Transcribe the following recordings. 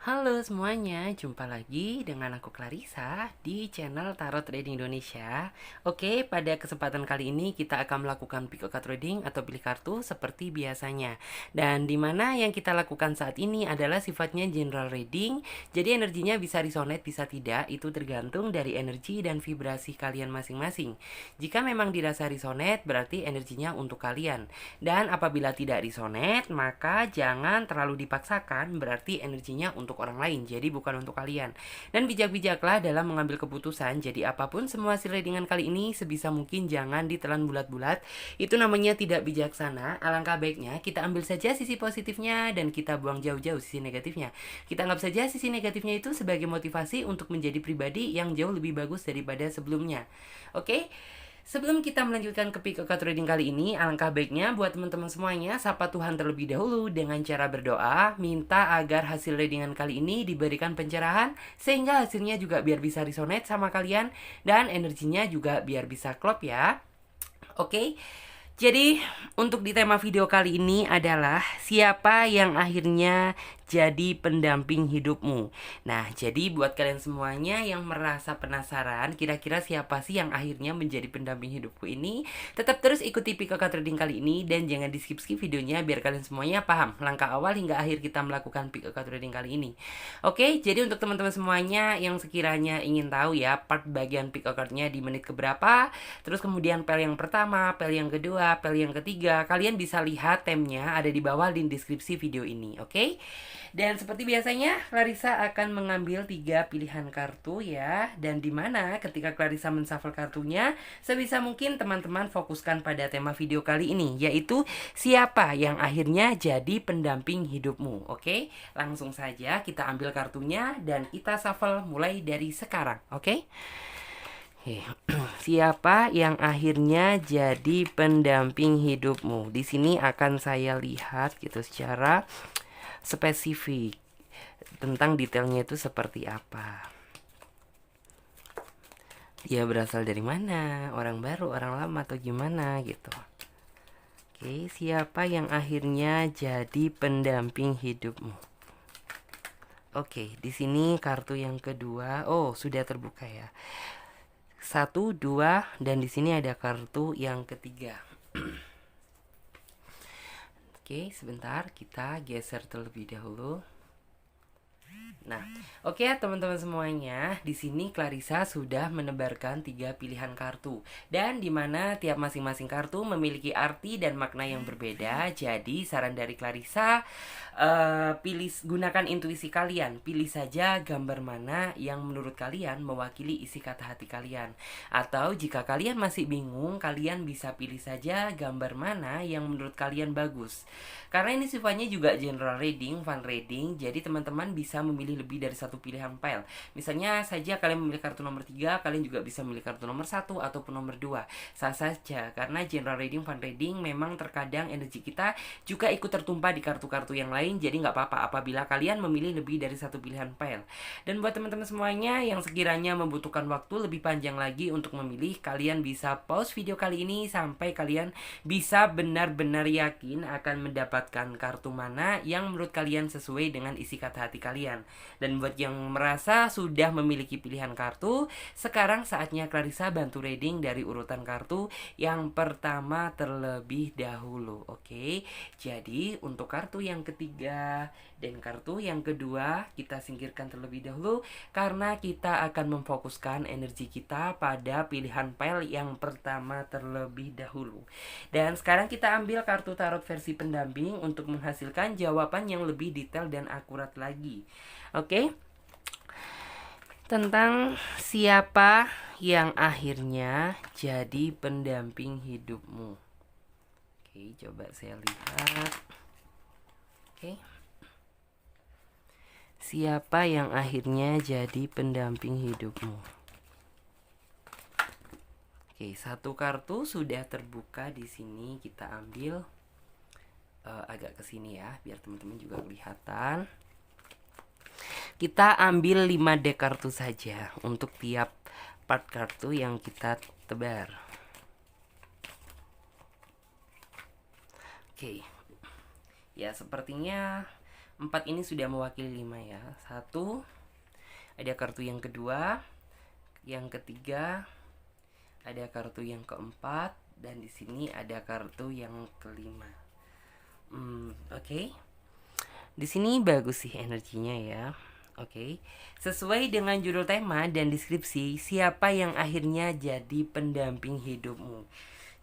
Halo semuanya, jumpa lagi dengan aku Clarissa di channel Tarot Trading Indonesia. Oke, pada kesempatan kali ini kita akan melakukan pick card trading atau pilih kartu seperti biasanya. Dan dimana yang kita lakukan saat ini adalah sifatnya general reading. Jadi energinya bisa resonate, bisa tidak, itu tergantung dari energi dan vibrasi kalian masing-masing. Jika memang dirasa resonate, berarti energinya untuk kalian. Dan apabila tidak resonate, maka jangan terlalu dipaksakan, berarti energinya untuk orang lain, jadi bukan untuk kalian. Dan bijak-bijaklah dalam mengambil keputusan. Jadi apapun semua hasil readingan kali ini sebisa mungkin jangan ditelan bulat-bulat. Itu namanya tidak bijaksana. Alangkah baiknya kita ambil saja sisi positifnya dan kita buang jauh-jauh sisi negatifnya. Kita anggap saja sisi negatifnya itu sebagai motivasi untuk menjadi pribadi yang jauh lebih bagus daripada sebelumnya. Oke? Sebelum kita melanjutkan ke pick card trading kali ini, alangkah baiknya buat teman-teman semuanya sapa Tuhan terlebih dahulu dengan cara berdoa, minta agar hasil readingan kali ini diberikan pencerahan sehingga hasilnya juga biar bisa resonate sama kalian dan energinya juga biar bisa klop ya. Oke. Jadi, untuk di tema video kali ini adalah siapa yang akhirnya jadi pendamping hidupmu. Nah, jadi buat kalian semuanya yang merasa penasaran, kira-kira siapa sih yang akhirnya menjadi pendamping hidupku ini, tetap terus ikuti pick card trading kali ini dan jangan di skip-skip videonya biar kalian semuanya paham langkah awal hingga akhir kita melakukan pick card trading kali ini. Oke, jadi untuk teman-teman semuanya yang sekiranya ingin tahu ya part bagian pick cardnya di menit keberapa, terus kemudian pel yang pertama, pel yang kedua, pel yang ketiga, kalian bisa lihat temnya ada di bawah di deskripsi video ini, oke? Dan seperti biasanya, Clarissa akan mengambil 3 pilihan kartu ya. Dan dimana ketika Clarissa menshuffle kartunya, sebisa mungkin teman-teman fokuskan pada tema video kali ini, yaitu siapa yang akhirnya jadi pendamping hidupmu. Oke, langsung saja kita ambil kartunya dan kita shuffle mulai dari sekarang. Oke? Siapa yang akhirnya jadi pendamping hidupmu? Di sini akan saya lihat gitu secara spesifik tentang detailnya itu seperti apa. Dia berasal dari mana? Orang baru, orang lama atau gimana gitu. Oke, siapa yang akhirnya jadi pendamping hidupmu? Oke, di sini kartu yang kedua. Oh, sudah terbuka ya. 1, 2, dan di sini ada kartu yang ketiga. Oke, sebentar kita geser terlebih dahulu. Nah, oke ya teman-teman semuanya, di sini Clarissa sudah menebarkan 3 pilihan kartu dan dimana tiap masing-masing kartu memiliki arti dan makna yang berbeda. Jadi saran dari Clarissa, gunakan intuisi kalian, pilih saja gambar mana yang menurut kalian mewakili isi kata hati kalian. Atau jika kalian masih bingung, kalian bisa pilih saja gambar mana yang menurut kalian bagus. Karena ini sifatnya juga general reading, fun reading, jadi teman-teman bisa memilih lebih dari satu pilihan pile. Misalnya saja kalian memilih kartu nomor 3, kalian juga bisa memilih kartu nomor 1 ataupun nomor 2. Sah saja, karena general reading, fun reading memang terkadang energi kita juga ikut tertumpah di kartu-kartu yang lain, jadi nggak apa-apa apabila kalian memilih lebih dari satu pilihan pile. Dan buat teman-teman semuanya yang sekiranya membutuhkan waktu lebih panjang lagi untuk memilih, kalian bisa pause video kali ini sampai kalian bisa benar-benar yakin akan mendapatkan kartu mana yang menurut kalian sesuai dengan isi kata hati kalian. Dan buat yang merasa sudah memiliki pilihan kartu, sekarang saatnya Clarissa bantu reading dari urutan kartu yang pertama terlebih dahulu. Oke, jadi untuk kartu yang ketiga dan kartu yang kedua kita singkirkan terlebih dahulu karena kita akan memfokuskan energi kita pada pilihan pile yang pertama terlebih dahulu. Dan sekarang kita ambil kartu tarot versi pendamping untuk menghasilkan jawaban yang lebih detail dan akurat lagi. Oke? Tentang siapa yang akhirnya jadi pendamping hidupmu. Oke, coba saya lihat. Oke. Siapa yang akhirnya jadi pendamping hidupmu? Oke, satu kartu sudah terbuka di sini. Kita ambil agak ke sini ya, biar teman-teman juga kelihatan. Kita ambil 5 deck kartu saja untuk tiap part kartu yang kita tebar. Oke. Ya, sepertinya 4 ini sudah mewakili 5 ya. Satu, ada kartu yang kedua, yang ketiga, ada kartu yang keempat, dan di sini ada kartu yang kelima. Oke. Di sini bagus sih energinya ya. Oke. Sesuai dengan judul tema dan deskripsi, siapa yang akhirnya jadi pendamping hidupmu?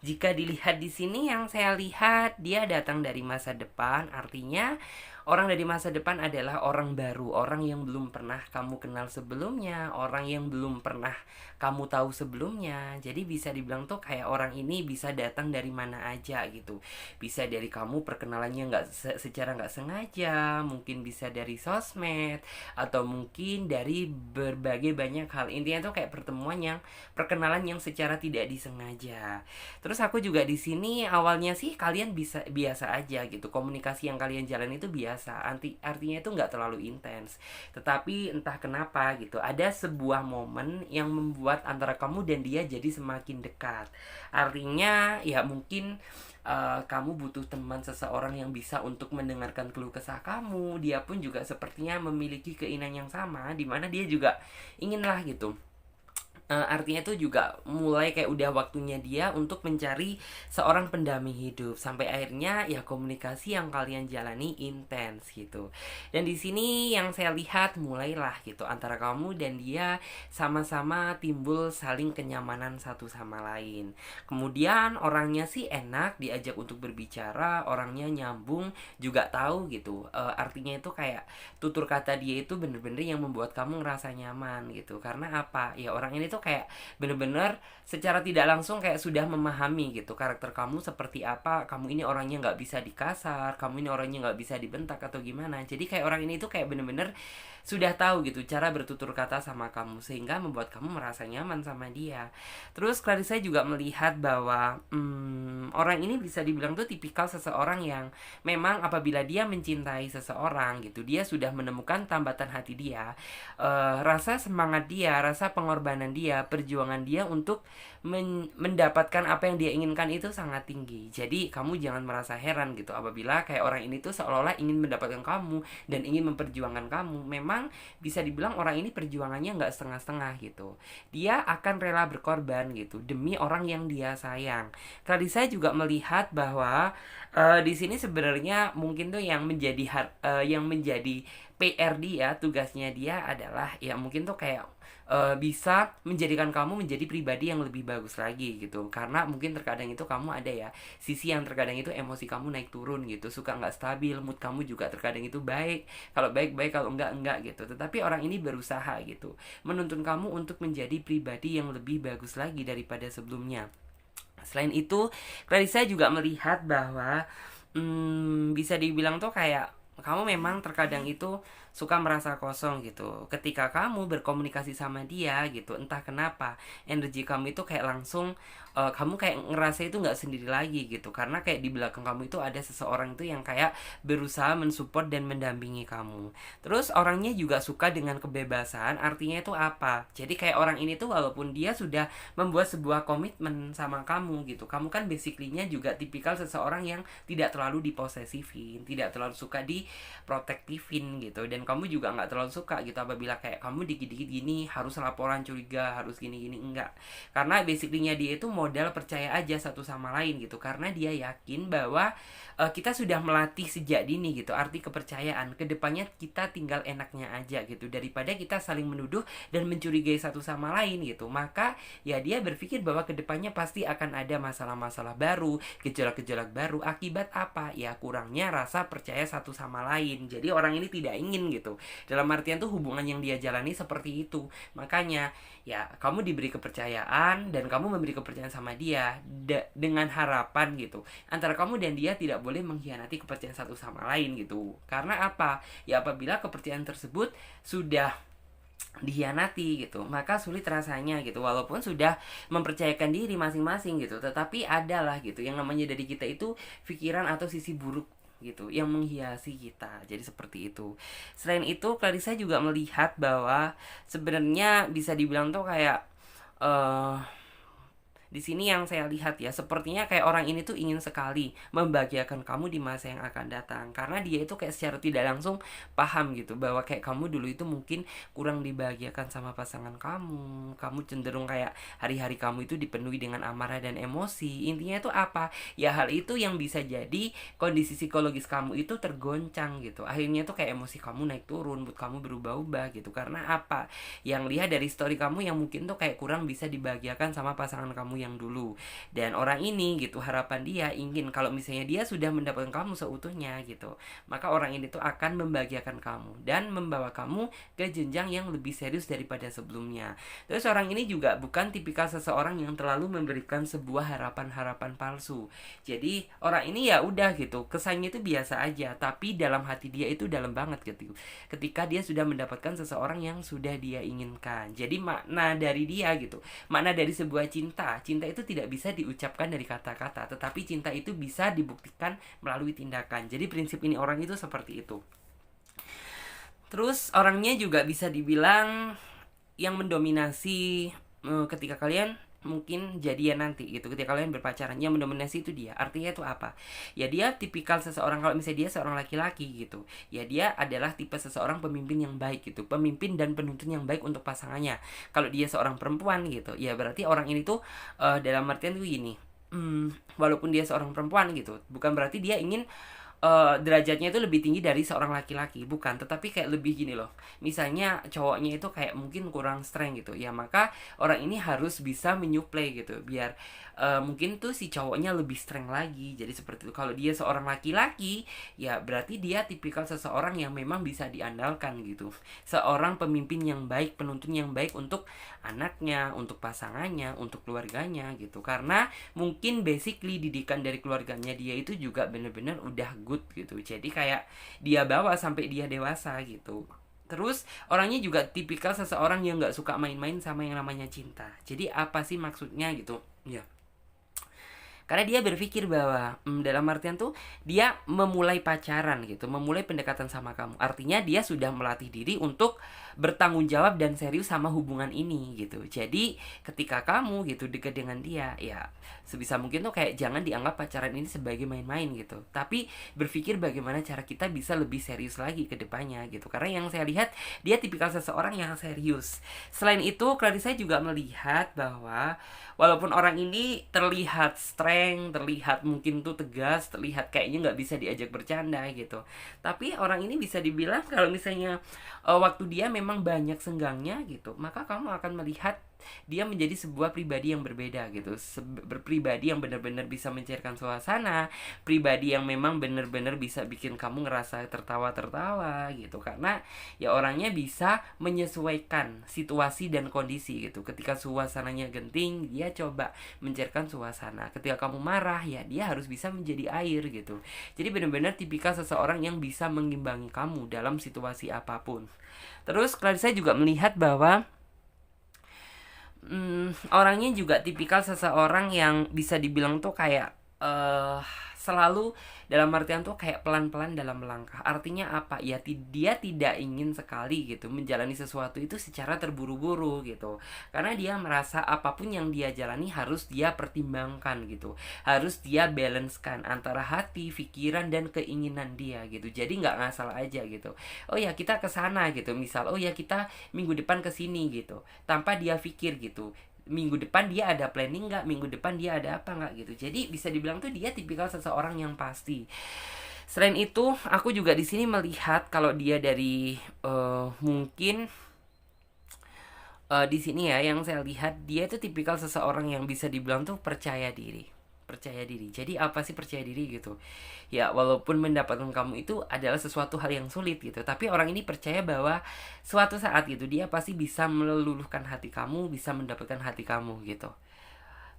Jika dilihat di sini, yang saya lihat dia datang dari masa depan, artinya orang dari masa depan adalah orang baru, orang yang belum pernah kamu kenal sebelumnya, orang yang belum pernah kamu tahu sebelumnya. Jadi bisa dibilang tuh kayak orang ini bisa datang dari mana aja gitu. Bisa dari kamu perkenalannya secara nggak sengaja, mungkin bisa dari sosmed, atau mungkin dari berbagai banyak hal. Intinya tuh kayak perkenalan yang secara tidak disengaja. Terus aku juga di sini awalnya sih kalian bisa biasa aja gitu. Komunikasi yang kalian jalan itu biasa. Artinya itu nggak terlalu intens. Tetapi entah kenapa gitu, ada sebuah momen yang membuat antara kamu dan dia jadi semakin dekat. Artinya ya mungkin kamu butuh teman, seseorang yang bisa untuk mendengarkan keluh kesah kamu. Dia pun juga sepertinya memiliki keinginan yang sama, dimana dia juga inginlah gitu. Artinya itu juga mulai kayak udah waktunya dia untuk mencari seorang pendamping hidup, sampai akhirnya ya komunikasi yang kalian jalani intens gitu. Dan di sini yang saya lihat mulailah gitu antara kamu dan dia sama-sama timbul saling kenyamanan satu sama lain. Kemudian orangnya sih enak diajak untuk berbicara, orangnya nyambung, juga tahu gitu. Artinya itu kayak tutur kata dia itu bener-bener yang membuat kamu ngerasa nyaman gitu. Karena apa? Ya orang ini tuh kayak bener-bener secara tidak langsung kayak sudah memahami gitu karakter kamu seperti apa. Kamu ini orangnya nggak bisa dikasar, kamu ini orangnya nggak bisa dibentak atau gimana. Jadi kayak orang ini tuh kayak bener-bener sudah tahu gitu cara bertutur kata sama kamu, sehingga membuat kamu merasa nyaman sama dia. Terus Clarissa juga melihat bahwa orang ini bisa dibilang tuh tipikal seseorang yang memang apabila dia mencintai seseorang gitu, dia sudah menemukan tambatan hati dia, rasa semangat dia, rasa pengorbanan dia, perjuangan dia untuk mendapatkan apa yang dia inginkan itu sangat tinggi. Jadi kamu jangan merasa heran gitu apabila kayak orang ini tuh seolah-olah ingin mendapatkan kamu dan ingin memperjuangkan kamu. Memang bisa dibilang orang ini perjuangannya nggak setengah-setengah gitu. Dia akan rela berkorban gitu demi orang yang dia sayang. Tadi saya juga melihat bahwa di sini sebenarnya mungkin tuh yang menjadi PR dia, tugasnya dia adalah ya mungkin tuh kayak bisa menjadikan kamu menjadi pribadi yang lebih bagus lagi gitu. Karena mungkin terkadang itu kamu ada ya sisi yang terkadang itu emosi kamu naik turun gitu, suka nggak stabil, mood kamu juga terkadang itu baik, kalau baik baik, kalau enggak gitu. Tetapi orang ini berusaha gitu menuntun kamu untuk menjadi pribadi yang lebih bagus lagi daripada sebelumnya. Selain itu, Clarissa juga melihat bahwa bisa dibilang tuh kayak kamu memang terkadang itu suka merasa kosong gitu. Ketika kamu berkomunikasi sama dia gitu, entah kenapa energi kamu itu kayak langsung kamu kayak ngerasa itu nggak sendiri lagi gitu. Karena kayak di belakang kamu itu ada seseorang itu yang kayak berusaha mensupport dan mendampingi kamu. Terus orangnya juga suka dengan kebebasan. Artinya itu apa? Jadi kayak orang ini tuh walaupun dia sudah membuat sebuah komitmen sama kamu gitu, kamu kan basically-nya juga tipikal seseorang yang tidak terlalu diposesifin, tidak terlalu suka diprotektifin gitu. Dan kamu juga nggak terlalu suka gitu apabila kayak kamu dikit-dikit gini harus laporan curiga, harus gini-gini, enggak. Karena basically-nya dia itu modal percaya aja satu sama lain gitu. Karena dia yakin bahwa kita sudah melatih sejak dini gitu arti kepercayaan. Kedepannya kita tinggal enaknya aja gitu, daripada kita saling menuduh dan mencurigai satu sama lain gitu. Maka ya dia berpikir bahwa kedepannya pasti akan ada masalah-masalah baru, gejolak-gejolak baru. Akibat apa? Ya kurangnya rasa percaya satu sama lain. Jadi orang ini tidak ingin gitu, dalam artian tuh hubungan yang dia jalani seperti itu. Makanya ya kamu diberi kepercayaan dan kamu memberi kepercayaan sama dia dengan harapan gitu antara kamu dan dia tidak boleh mengkhianati kepercayaan satu sama lain gitu. Karena apa? Ya apabila kepercayaan tersebut sudah dihianati gitu, maka sulit rasanya gitu, walaupun sudah mempercayakan diri masing-masing gitu, tetapi adalah gitu yang namanya dari kita itu pikiran atau sisi buruk gitu yang menghiasi kita. Jadi seperti itu. Selain itu, Clarissa juga melihat bahwa sebenarnya bisa dibilang tuh kayak Di sini yang saya lihat ya, sepertinya kayak orang ini tuh ingin sekali membahagiakan kamu di masa yang akan datang. Karena dia itu kayak secara tidak langsung paham gitu bahwa kayak kamu dulu itu mungkin kurang dibahagiakan sama pasangan kamu. Kamu cenderung kayak hari-hari kamu itu dipenuhi dengan amarah dan emosi. Intinya itu apa? Ya hal itu yang bisa jadi kondisi psikologis kamu itu tergoncang gitu. Akhirnya tuh kayak emosi kamu naik turun, mood kamu berubah-ubah gitu. Karena apa? Yang lihat dari story kamu yang mungkin tuh kayak kurang bisa dibahagiakan sama pasangan kamu yang dulu. Dan orang ini gitu, harapan dia ingin kalau misalnya dia sudah mendapatkan kamu seutuhnya gitu, maka orang ini tuh akan membahagiakan kamu dan membawa kamu ke jenjang yang lebih serius daripada sebelumnya. Terus orang ini juga bukan tipikal seseorang yang terlalu memberikan sebuah harapan-harapan palsu. Jadi orang ini ya udah gitu, kesannya itu biasa aja, tapi dalam hati dia itu dalam banget gitu. Ketika dia sudah mendapatkan seseorang yang sudah dia inginkan. Jadi makna dari dia gitu, makna dari sebuah cinta, cinta itu tidak bisa diucapkan dari kata-kata, tetapi cinta itu bisa dibuktikan melalui tindakan. Jadi prinsip ini orang itu seperti itu. Terus orangnya juga bisa dibilang yang mendominasi ketika kalian mungkin jadian nanti gitu, ketika kalian berpacaran, yang mendominasi itu dia. Artinya itu apa? Ya dia tipikal seseorang, kalau misalnya dia seorang laki-laki gitu, ya dia adalah tipe seseorang pemimpin yang baik gitu, pemimpin dan penuntun yang baik untuk pasangannya. Kalau dia seorang perempuan gitu, ya berarti orang ini tuh dalam artian tuh gini, walaupun dia seorang perempuan gitu, bukan berarti dia ingin derajatnya itu lebih tinggi dari seorang laki-laki, bukan, tetapi kayak lebih gini loh. Misalnya cowoknya itu kayak mungkin kurang strength gitu ya, maka orang ini harus bisa menyuplai gitu biar mungkin tuh si cowoknya lebih strength lagi. Jadi seperti itu. Kalau dia seorang laki-laki, ya berarti dia tipikal seseorang yang memang bisa diandalkan gitu, seorang pemimpin yang baik, penuntun yang baik untuk anaknya, untuk pasangannya, untuk keluarganya gitu. Karena mungkin basically didikan dari keluarganya dia itu juga bener-bener udah good gitu, jadi kayak dia bawa sampai dia dewasa gitu. Terus orangnya juga tipikal seseorang yang nggak suka main-main sama yang namanya cinta. Jadi apa sih maksudnya gitu ya, karena dia berpikir bahwa dalam artian tuh dia memulai pacaran gitu, memulai pendekatan sama kamu, artinya dia sudah melatih diri untuk bertanggung jawab dan serius sama hubungan ini gitu. Jadi ketika kamu gitu dekat dengan dia, ya sebisa mungkin tuh kayak jangan dianggap pacaran ini sebagai main-main gitu, tapi berpikir bagaimana cara kita bisa lebih serius lagi ke depannya gitu. Karena yang saya lihat dia tipikal seseorang yang serius. Selain itu Clarissa juga melihat bahwa walaupun orang ini terlihat strength, terlihat mungkin tuh tegas, terlihat kayaknya nggak bisa diajak bercanda gitu, tapi orang ini bisa dibilang kalau misalnya waktu dia memang banyak senggangnya gitu, maka kamu akan melihat dia menjadi sebuah pribadi yang berbeda gitu, berpribadi yang benar-benar bisa mencairkan suasana, pribadi yang memang benar-benar bisa bikin kamu ngerasa tertawa-tertawa gitu. Karena ya orangnya bisa menyesuaikan situasi dan kondisi gitu. Ketika suasananya genting, dia coba mencairkan suasana. Ketika kamu marah, ya dia harus bisa menjadi air gitu. Jadi benar-benar tipikal seseorang yang bisa mengimbangi kamu dalam situasi apapun. Terus Clarissa juga melihat bahwa orangnya juga tipikal seseorang yang bisa dibilang tuh kayak selalu dalam artian tuh kayak pelan-pelan dalam melangkah. Artinya apa? Ya dia tidak ingin sekali gitu menjalani sesuatu itu secara terburu-buru gitu. Karena dia merasa apapun yang dia jalani harus dia pertimbangkan gitu. Harus dia balancekan antara hati, pikiran dan keinginan dia gitu. Jadi nggak ngasal aja gitu. Oh ya kita kesana gitu. Misal oh ya kita minggu depan kesini gitu. Tanpa dia pikir gitu, minggu depan dia ada planning nggak, minggu depan dia ada apa nggak gitu. Jadi bisa dibilang tuh dia tipikal seseorang yang pasti. Selain itu aku juga di sini melihat kalau dia dari mungkin di sini ya yang saya lihat dia itu tipikal seseorang yang bisa dibilang tuh percaya diri. Percaya diri. Jadi apa sih percaya diri gitu? Ya walaupun mendapatkan kamu itu adalah sesuatu hal yang sulit gitu, tapi orang ini percaya bahwa suatu saat gitu dia pasti bisa meluluhkan hati kamu, bisa mendapatkan hati kamu gitu.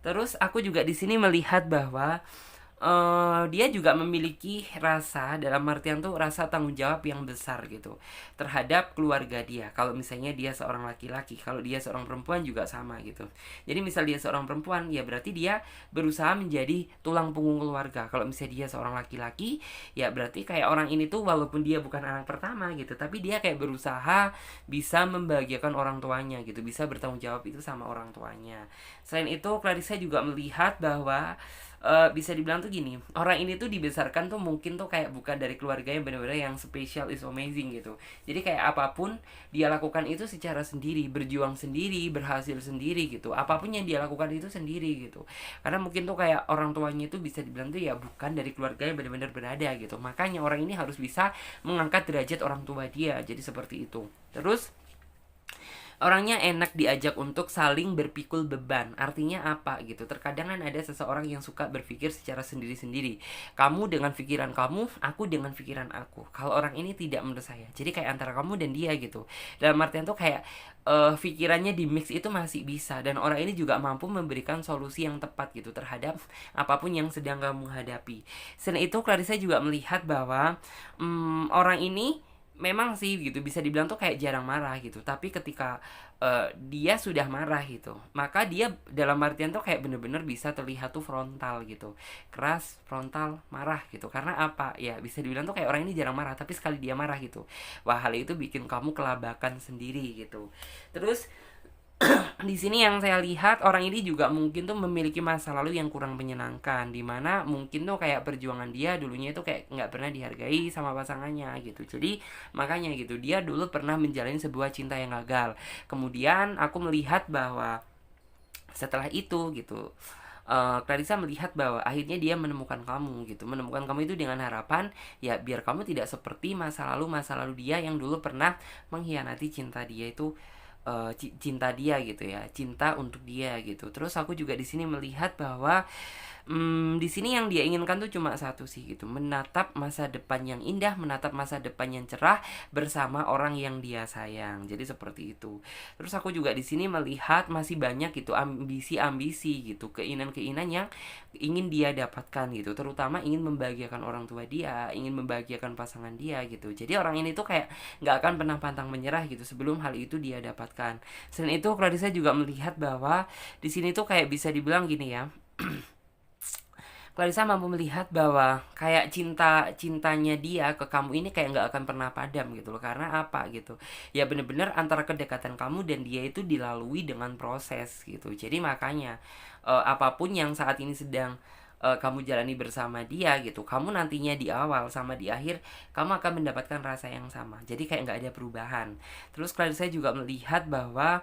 Terus aku juga di sini melihat bahwa dia juga memiliki rasa, dalam artian tuh rasa tanggung jawab yang besar gitu terhadap keluarga dia. Kalau misalnya dia seorang laki-laki, kalau dia seorang perempuan juga sama gitu. Jadi misal dia seorang perempuan, ya berarti dia berusaha menjadi tulang punggung keluarga. Kalau misalnya dia seorang laki-laki, ya berarti kayak orang ini tuh walaupun dia bukan anak pertama gitu, tapi dia kayak berusaha bisa membahagiakan orang tuanya gitu, bisa bertanggung jawab itu sama orang tuanya. Selain itu, Clarissa juga melihat bahwa bisa dibilang tuh gini, orang ini tuh dibesarkan tuh mungkin tuh kayak bukan dari keluarga yang benar-benar yang special is amazing gitu. Jadi kayak apapun dia lakukan itu secara sendiri, berjuang sendiri, berhasil sendiri gitu. Apapun yang dia lakukan itu sendiri gitu. Karena mungkin tuh kayak orang tuanya itu bisa dibilang tuh ya bukan dari keluarga yang benar-benar berada gitu. Makanya orang ini harus bisa mengangkat derajat orang tua dia. Jadi seperti itu. Terus orangnya enak diajak untuk saling berpikul beban. Artinya apa gitu? Terkadang kan ada seseorang yang suka berpikir secara sendiri-sendiri. Kamu dengan pikiran kamu, aku dengan pikiran aku. Kalau orang ini tidak menurut saya. Jadi kayak antara kamu dan dia gitu. Dalam artian tuh kayak pikirannya di mix itu masih bisa, dan orang ini juga mampu memberikan solusi yang tepat gitu terhadap apapun yang sedang kamu hadapi. Selain itu, Clarissa juga melihat bahwa orang ini memang sih gitu bisa dibilang tuh kayak jarang marah gitu, tapi ketika dia sudah marah gitu, maka dia dalam artian tuh kayak bener-bener bisa terlihat tuh frontal gitu, keras, frontal, marah gitu. Karena apa ya, bisa dibilang tuh kayak orang ini jarang marah, tapi sekali dia marah gitu, wah hal itu bikin kamu kelabakan sendiri gitu. Terus di sini yang saya lihat orang ini juga mungkin tuh memiliki masa lalu yang kurang menyenangkan, dimana mungkin tuh kayak perjuangan dia dulunya itu kayak nggak pernah dihargai sama pasangannya gitu. Jadi makanya gitu dia dulu pernah menjalani sebuah cinta yang gagal. Kemudian aku melihat bahwa setelah itu gitu, Clarissa melihat bahwa akhirnya dia menemukan kamu gitu, menemukan kamu itu dengan harapan ya biar kamu tidak seperti masa lalu dia yang dulu pernah mengkhianati cinta dia itu, cinta dia gitu ya, cinta untuk dia gitu. Terus aku juga di sini melihat bahwa di sini yang dia inginkan tuh cuma satu sih gitu, menatap masa depan yang indah, menatap masa depan yang cerah bersama orang yang dia sayang. Jadi seperti itu. Terus aku juga di sini melihat masih banyak gitu ambisi-ambisi gitu, keinginan-keinginan yang ingin dia dapatkan gitu, terutama ingin membahagiakan orang tua dia, ingin membahagiakan pasangan dia gitu. Jadi orang ini tuh kayak nggak akan pernah pantang menyerah gitu sebelum hal itu dia dapatkan. Selain itu, Clarissa juga melihat bahwa di sini tuh kayak bisa dibilang gini ya, Clarissa mampu melihat bahwa kayak cintanya dia ke kamu ini kayak nggak akan pernah padam gitu loh. Karena apa gitu, ya bener-bener antara kedekatan kamu dan dia itu dilalui dengan proses gitu. Jadi makanya apapun yang saat ini sedang kamu jalani bersama dia gitu, kamu nantinya di awal sama di akhir kamu akan mendapatkan rasa yang sama. Jadi kayak nggak ada perubahan. Terus Clarissa juga melihat bahwa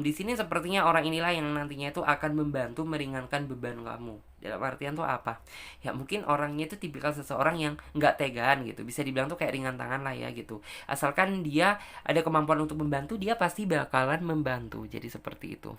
di sini sepertinya orang inilah yang nantinya itu akan membantu meringankan beban kamu. Dalam artian tuh apa? Ya mungkin orangnya itu tipikal seseorang yang nggak tegaan gitu. Bisa dibilang tuh kayak ringan tangan lah ya gitu. Asalkan dia ada kemampuan untuk membantu, dia pasti bakalan membantu. Jadi seperti itu.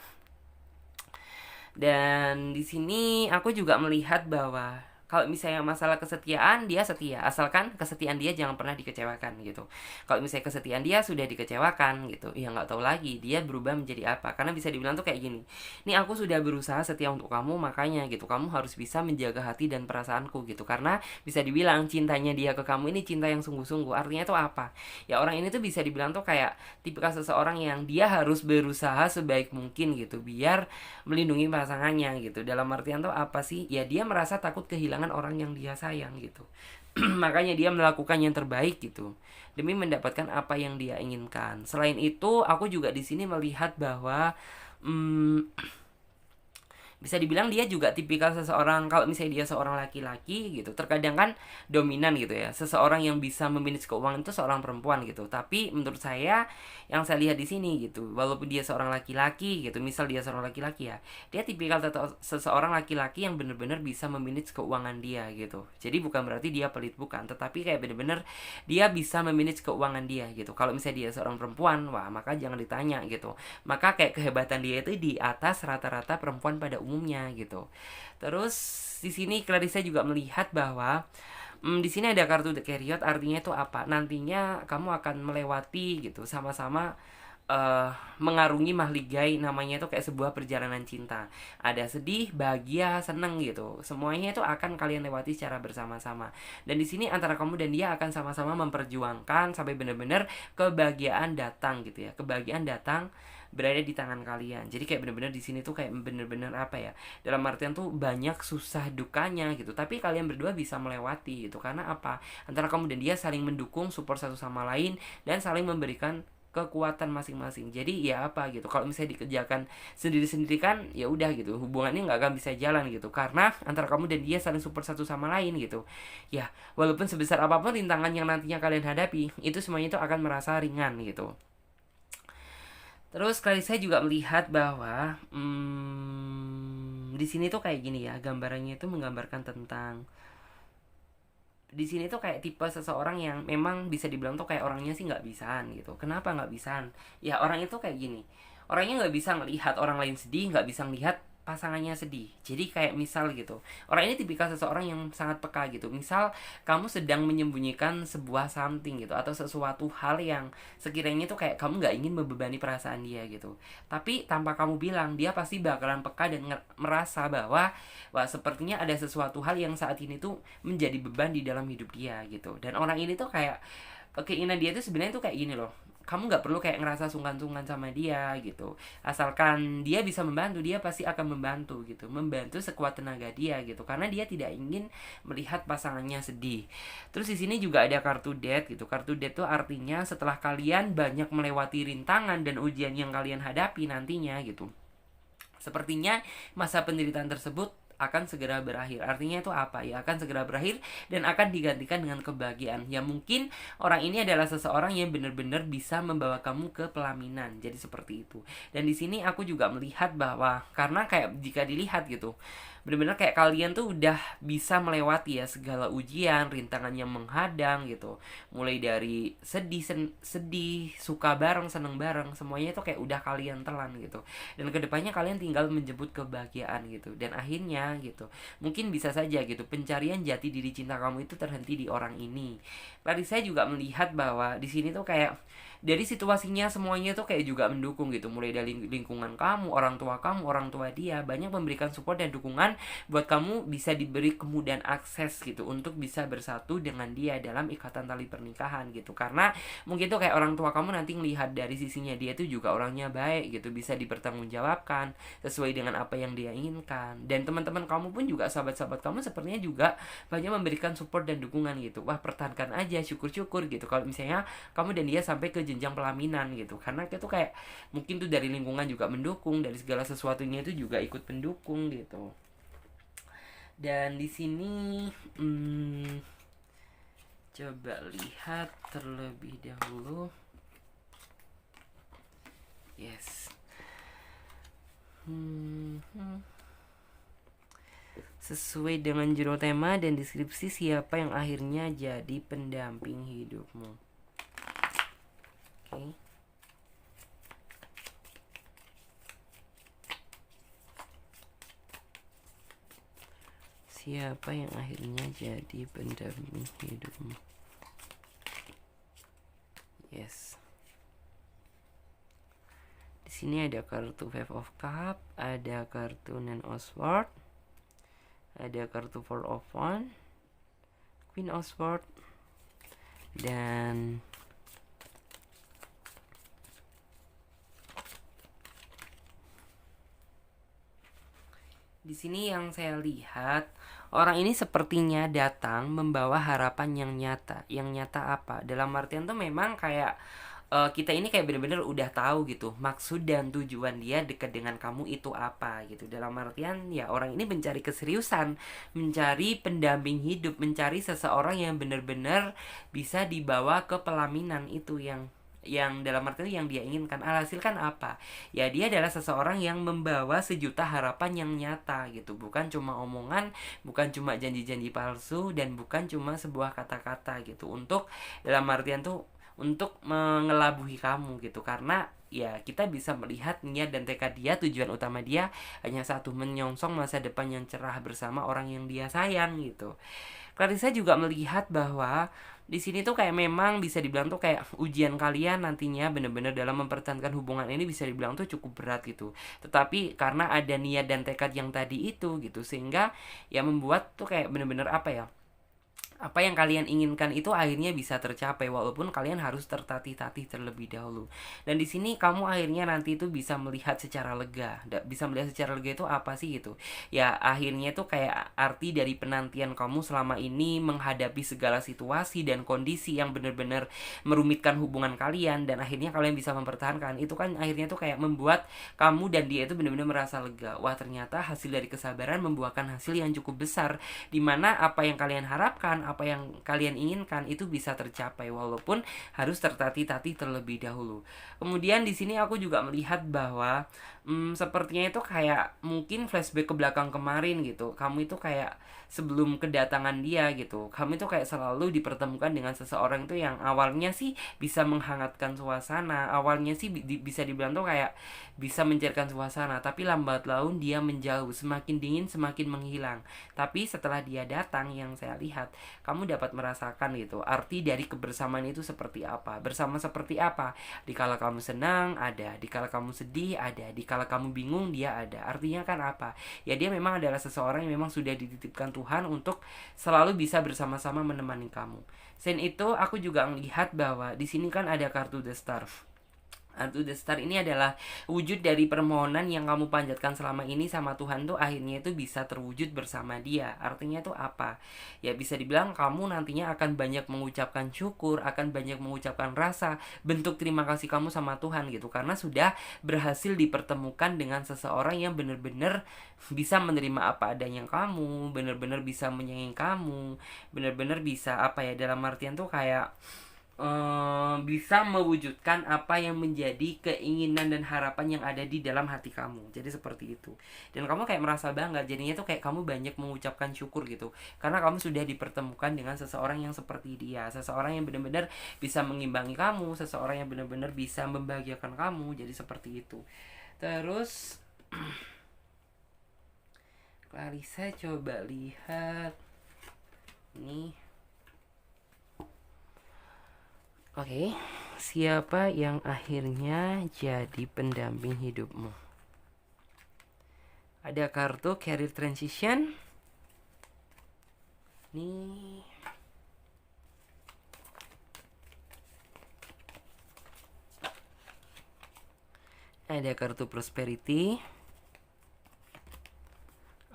Dan di sini aku juga melihat bahwa kalau misalnya masalah kesetiaan, dia setia asalkan kesetiaan dia jangan pernah dikecewakan gitu. Kalau misalnya kesetiaan dia sudah dikecewakan gitu, ya nggak tahu lagi dia berubah menjadi apa. Karena bisa dibilang tuh kayak gini, ini aku sudah berusaha setia untuk kamu, makanya gitu kamu harus bisa menjaga hati dan perasaanku gitu. Karena bisa dibilang cintanya dia ke kamu ini cinta yang sungguh-sungguh. Artinya tuh apa ya, orang ini tuh bisa dibilang tuh kayak tipikal seseorang yang dia harus berusaha sebaik mungkin gitu biar melindungi pasangannya gitu. Dalam artian tuh apa sih ya, dia merasa takut kehilangan orang yang dia sayang gitu. Makanya dia melakukan yang terbaik gitu demi mendapatkan apa yang dia inginkan. Selain itu, aku juga di sini melihat bahwa hmm, bisa dibilang dia juga tipikal seseorang, kalau misalnya dia seorang laki-laki gitu, terkadang kan dominan gitu ya, seseorang yang bisa memanage keuangan itu seorang perempuan gitu. Tapi menurut saya yang saya lihat di sini gitu, walaupun dia seorang laki-laki gitu, misal dia seorang laki-laki ya, dia tipikal seseorang laki-laki yang benar-benar bisa memanage keuangan dia gitu. Jadi bukan berarti dia pelit, bukan, tetapi kayak benar-benar dia bisa memanage keuangan dia gitu. Kalau misalnya dia seorang perempuan, wah maka jangan ditanya gitu, maka kayak kehebatan dia itu di atas rata-rata perempuan pada umumnya gitu. Terus di sini Clarissa juga melihat bahwa di sini ada kartu The Chariot, artinya itu apa? Nantinya kamu akan melewati gitu sama-sama mengarungi mahligai namanya itu kayak sebuah perjalanan cinta. Ada sedih, bahagia, seneng gitu. Semuanya itu akan kalian lewati secara bersama-sama. Dan di sini antara kamu dan dia akan sama-sama memperjuangkan sampai benar-benar kebahagiaan datang gitu ya. Kebahagiaan datang berada di tangan kalian. Jadi kayak bener-bener di sini tuh kayak bener-bener apa ya? Dalam artian tuh banyak susah dukanya gitu. Tapi kalian berdua bisa melewati gitu. Karena apa? Antara kamu dan dia saling mendukung, support satu sama lain dan saling memberikan kekuatan masing-masing. Jadi ya apa gitu. Kalau misalnya dikerjakan sendiri-sendiri kan ya udah gitu. Hubungannya nggak akan bisa jalan gitu. Karena antara kamu dan dia saling support satu sama lain gitu. Ya, walaupun sebesar apapun rintangan yang nantinya kalian hadapi, itu semuanya itu akan merasa ringan gitu. Terus kali saya juga melihat bahwa di sini tuh kayak gini ya, gambarannya itu menggambarkan tentang di sini tuh kayak tipe seseorang yang memang bisa dibilang tuh kayak orangnya sih nggak bisaan gitu. Kenapa nggak bisaan? Ya orang itu kayak gini. Orangnya nggak bisa ngelihat orang lain sedih, nggak bisa ngelihat pasangannya sedih. Jadi kayak misal gitu. Orang ini tipikal seseorang yang sangat peka gitu. Misal kamu sedang menyembunyikan sebuah something gitu atau sesuatu hal yang sekiranya tuh kayak kamu nggak ingin membebani perasaan dia gitu. Tapi tanpa kamu bilang, dia pasti bakalan peka dan merasa bahwa wah sepertinya ada sesuatu hal yang saat ini tuh menjadi beban di dalam hidup dia gitu. Dan orang ini tuh kayak keinginan dia tuh sebenarnya tuh kayak gini loh, kamu nggak perlu kayak ngerasa sungkan-sungkan sama dia gitu, asalkan dia bisa membantu, dia pasti akan membantu gitu, membantu sekuat tenaga dia gitu, karena dia tidak ingin melihat pasangannya sedih. Terus di sini juga ada kartu death gitu. Kartu death tuh artinya setelah kalian banyak melewati rintangan dan ujian yang kalian hadapi nantinya gitu, sepertinya masa penderitaan tersebut akan segera berakhir. Artinya itu apa ya? Akan segera berakhir dan akan digantikan dengan kebahagiaan. Ya mungkin orang ini adalah seseorang yang benar-benar bisa membawa kamu ke pelaminan. Jadi seperti itu. Dan di sini aku juga melihat bahwa karena kayak jika dilihat gitu, benar-benar kayak kalian tuh udah bisa melewati ya segala ujian, rintangan yang menghadang gitu. Mulai dari sedih, suka bareng, seneng bareng, semuanya itu kayak udah kalian telan gitu. Dan kedepannya kalian tinggal menjemput kebahagiaan gitu. Dan akhirnya gitu, mungkin bisa saja gitu pencarian jati diri cinta kamu itu terhenti di orang ini. Tadi saya juga melihat bahwa di sini tuh kayak dari situasinya semuanya tuh kayak juga mendukung gitu, mulai dari lingkungan kamu, kamu, orang tua dia, banyak memberikan support dan dukungan buat kamu bisa diberi kemudahan akses gitu untuk bisa bersatu dengan dia dalam ikatan tali pernikahan gitu. Karena mungkin tuh kayak orang tua kamu nanti ngelihat dari sisinya dia tuh juga orangnya baik gitu, bisa dipertanggungjawabkan sesuai dengan apa yang dia inginkan. Dan teman-teman kamu pun juga, sahabat-sahabat kamu sepertinya juga banyak memberikan support dan dukungan gitu. Wah, pertahankan aja, syukur-syukur gitu kalau misalnya kamu dan dia sampai ke jenjang pelaminan gitu. Karena itu kayak mungkin tuh dari lingkungan juga mendukung, dari segala sesuatunya itu juga ikut mendukung gitu. Dan di sini coba lihat terlebih dahulu. Yes. Sesuai dengan judul tema dan deskripsi, siapa yang akhirnya jadi pendamping hidupmu. Oke. Siapa yang akhirnya jadi pendamping hidupmu? Yes. Di sini ada kartu Five of Cup, ada kartu Nine of Swords, ada kartu Four of Wands, Queen of Swords, dan di sini yang saya lihat, orang ini sepertinya datang membawa harapan yang nyata. Yang nyata apa? Dalam artian tuh memang kayak kita ini kayak bener-bener udah tahu gitu maksud dan tujuan dia dekat dengan kamu itu apa gitu. Dalam artian ya orang ini mencari keseriusan, mencari pendamping hidup, mencari seseorang yang bener-bener bisa dibawa ke pelaminan itu, yang dalam arti yang dia inginkan. Alhasil kan apa? Ya dia adalah seseorang yang membawa sejuta harapan yang nyata gitu. Bukan cuma omongan, bukan cuma janji-janji palsu, dan bukan cuma sebuah kata-kata gitu. Untuk dalam artian tuh untuk mengelabuhi kamu gitu. Karena ya kita bisa melihat niat dan tekad dia, tujuan utama dia hanya satu, menyongsong masa depan yang cerah bersama orang yang dia sayang gitu. Clarissa juga melihat bahwa di sini tuh kayak memang bisa dibilang tuh kayak ujian kalian nantinya bener-bener dalam mempertahankan hubungan ini bisa dibilang tuh cukup berat gitu. Tetapi karena ada niat dan tekad yang tadi itu gitu, sehingga ya membuat tuh kayak bener-bener apa ya, apa yang kalian inginkan itu akhirnya bisa tercapai walaupun kalian harus tertatih-tatih terlebih dahulu. Dan di sini kamu akhirnya nanti itu bisa melihat secara lega. Bisa melihat secara lega itu apa sih gitu. Ya akhirnya itu kayak arti dari penantian kamu selama ini menghadapi segala situasi dan kondisi yang benar-benar merumitkan hubungan kalian, dan akhirnya kalian bisa mempertahankan. Itu kan akhirnya tuh kayak membuat kamu dan dia itu benar-benar merasa lega. Wah, ternyata hasil dari kesabaran membuahkan hasil yang cukup besar, dimana apa yang kalian harapkan, apa yang kalian inginkan itu bisa tercapai walaupun harus tertatih-tatih terlebih dahulu. Kemudian di sini aku juga melihat bahwa sepertinya itu kayak mungkin flashback ke belakang kemarin gitu. Kamu itu kayak sebelum kedatangan dia gitu, kamu itu kayak selalu dipertemukan dengan seseorang itu yang awalnya sih bisa menghangatkan suasana, awalnya sih bisa dibilang tuh kayak bisa mencairkan suasana, tapi lambat laun dia menjauh, semakin dingin semakin menghilang. Tapi setelah dia datang, yang saya lihat, kamu dapat merasakan gitu arti dari kebersamaan itu seperti apa, bersama seperti apa. Dikala kamu senang ada, dikala kamu sedih ada, dikala kamu bingung dia ada. Artinya kan apa ya, dia memang adalah seseorang yang memang sudah dititipkan Tuhan untuk selalu bisa bersama-sama menemani kamu. Selain itu aku juga melihat bahwa di sini kan ada kartu The Star. Unto the Star ini adalah wujud dari permohonan yang kamu panjatkan selama ini sama Tuhan tuh akhirnya itu bisa terwujud bersama dia. Artinya tuh apa? Ya bisa dibilang kamu nantinya akan banyak mengucapkan syukur, akan banyak mengucapkan rasa bentuk terima kasih kamu sama Tuhan gitu, karena sudah berhasil dipertemukan dengan seseorang yang benar-benar bisa menerima apa adanya kamu, benar-benar bisa menyayangi kamu, benar-benar bisa apa ya, dalam artian tuh kayak bisa mewujudkan apa yang menjadi keinginan dan harapan yang ada di dalam hati kamu. Jadi seperti itu. Dan kamu kayak merasa bangga. Jadinya tuh kayak kamu banyak mengucapkan syukur gitu. Karena kamu sudah dipertemukan dengan seseorang yang seperti dia. Seseorang yang benar-benar bisa mengimbangi kamu. Seseorang yang benar-benar bisa membahagiakan kamu. Jadi seperti itu. Terus Clarissa coba lihat nih. Oke, siapa yang akhirnya jadi pendamping hidupmu? Ada kartu career transition. Nih. Ada kartu prosperity.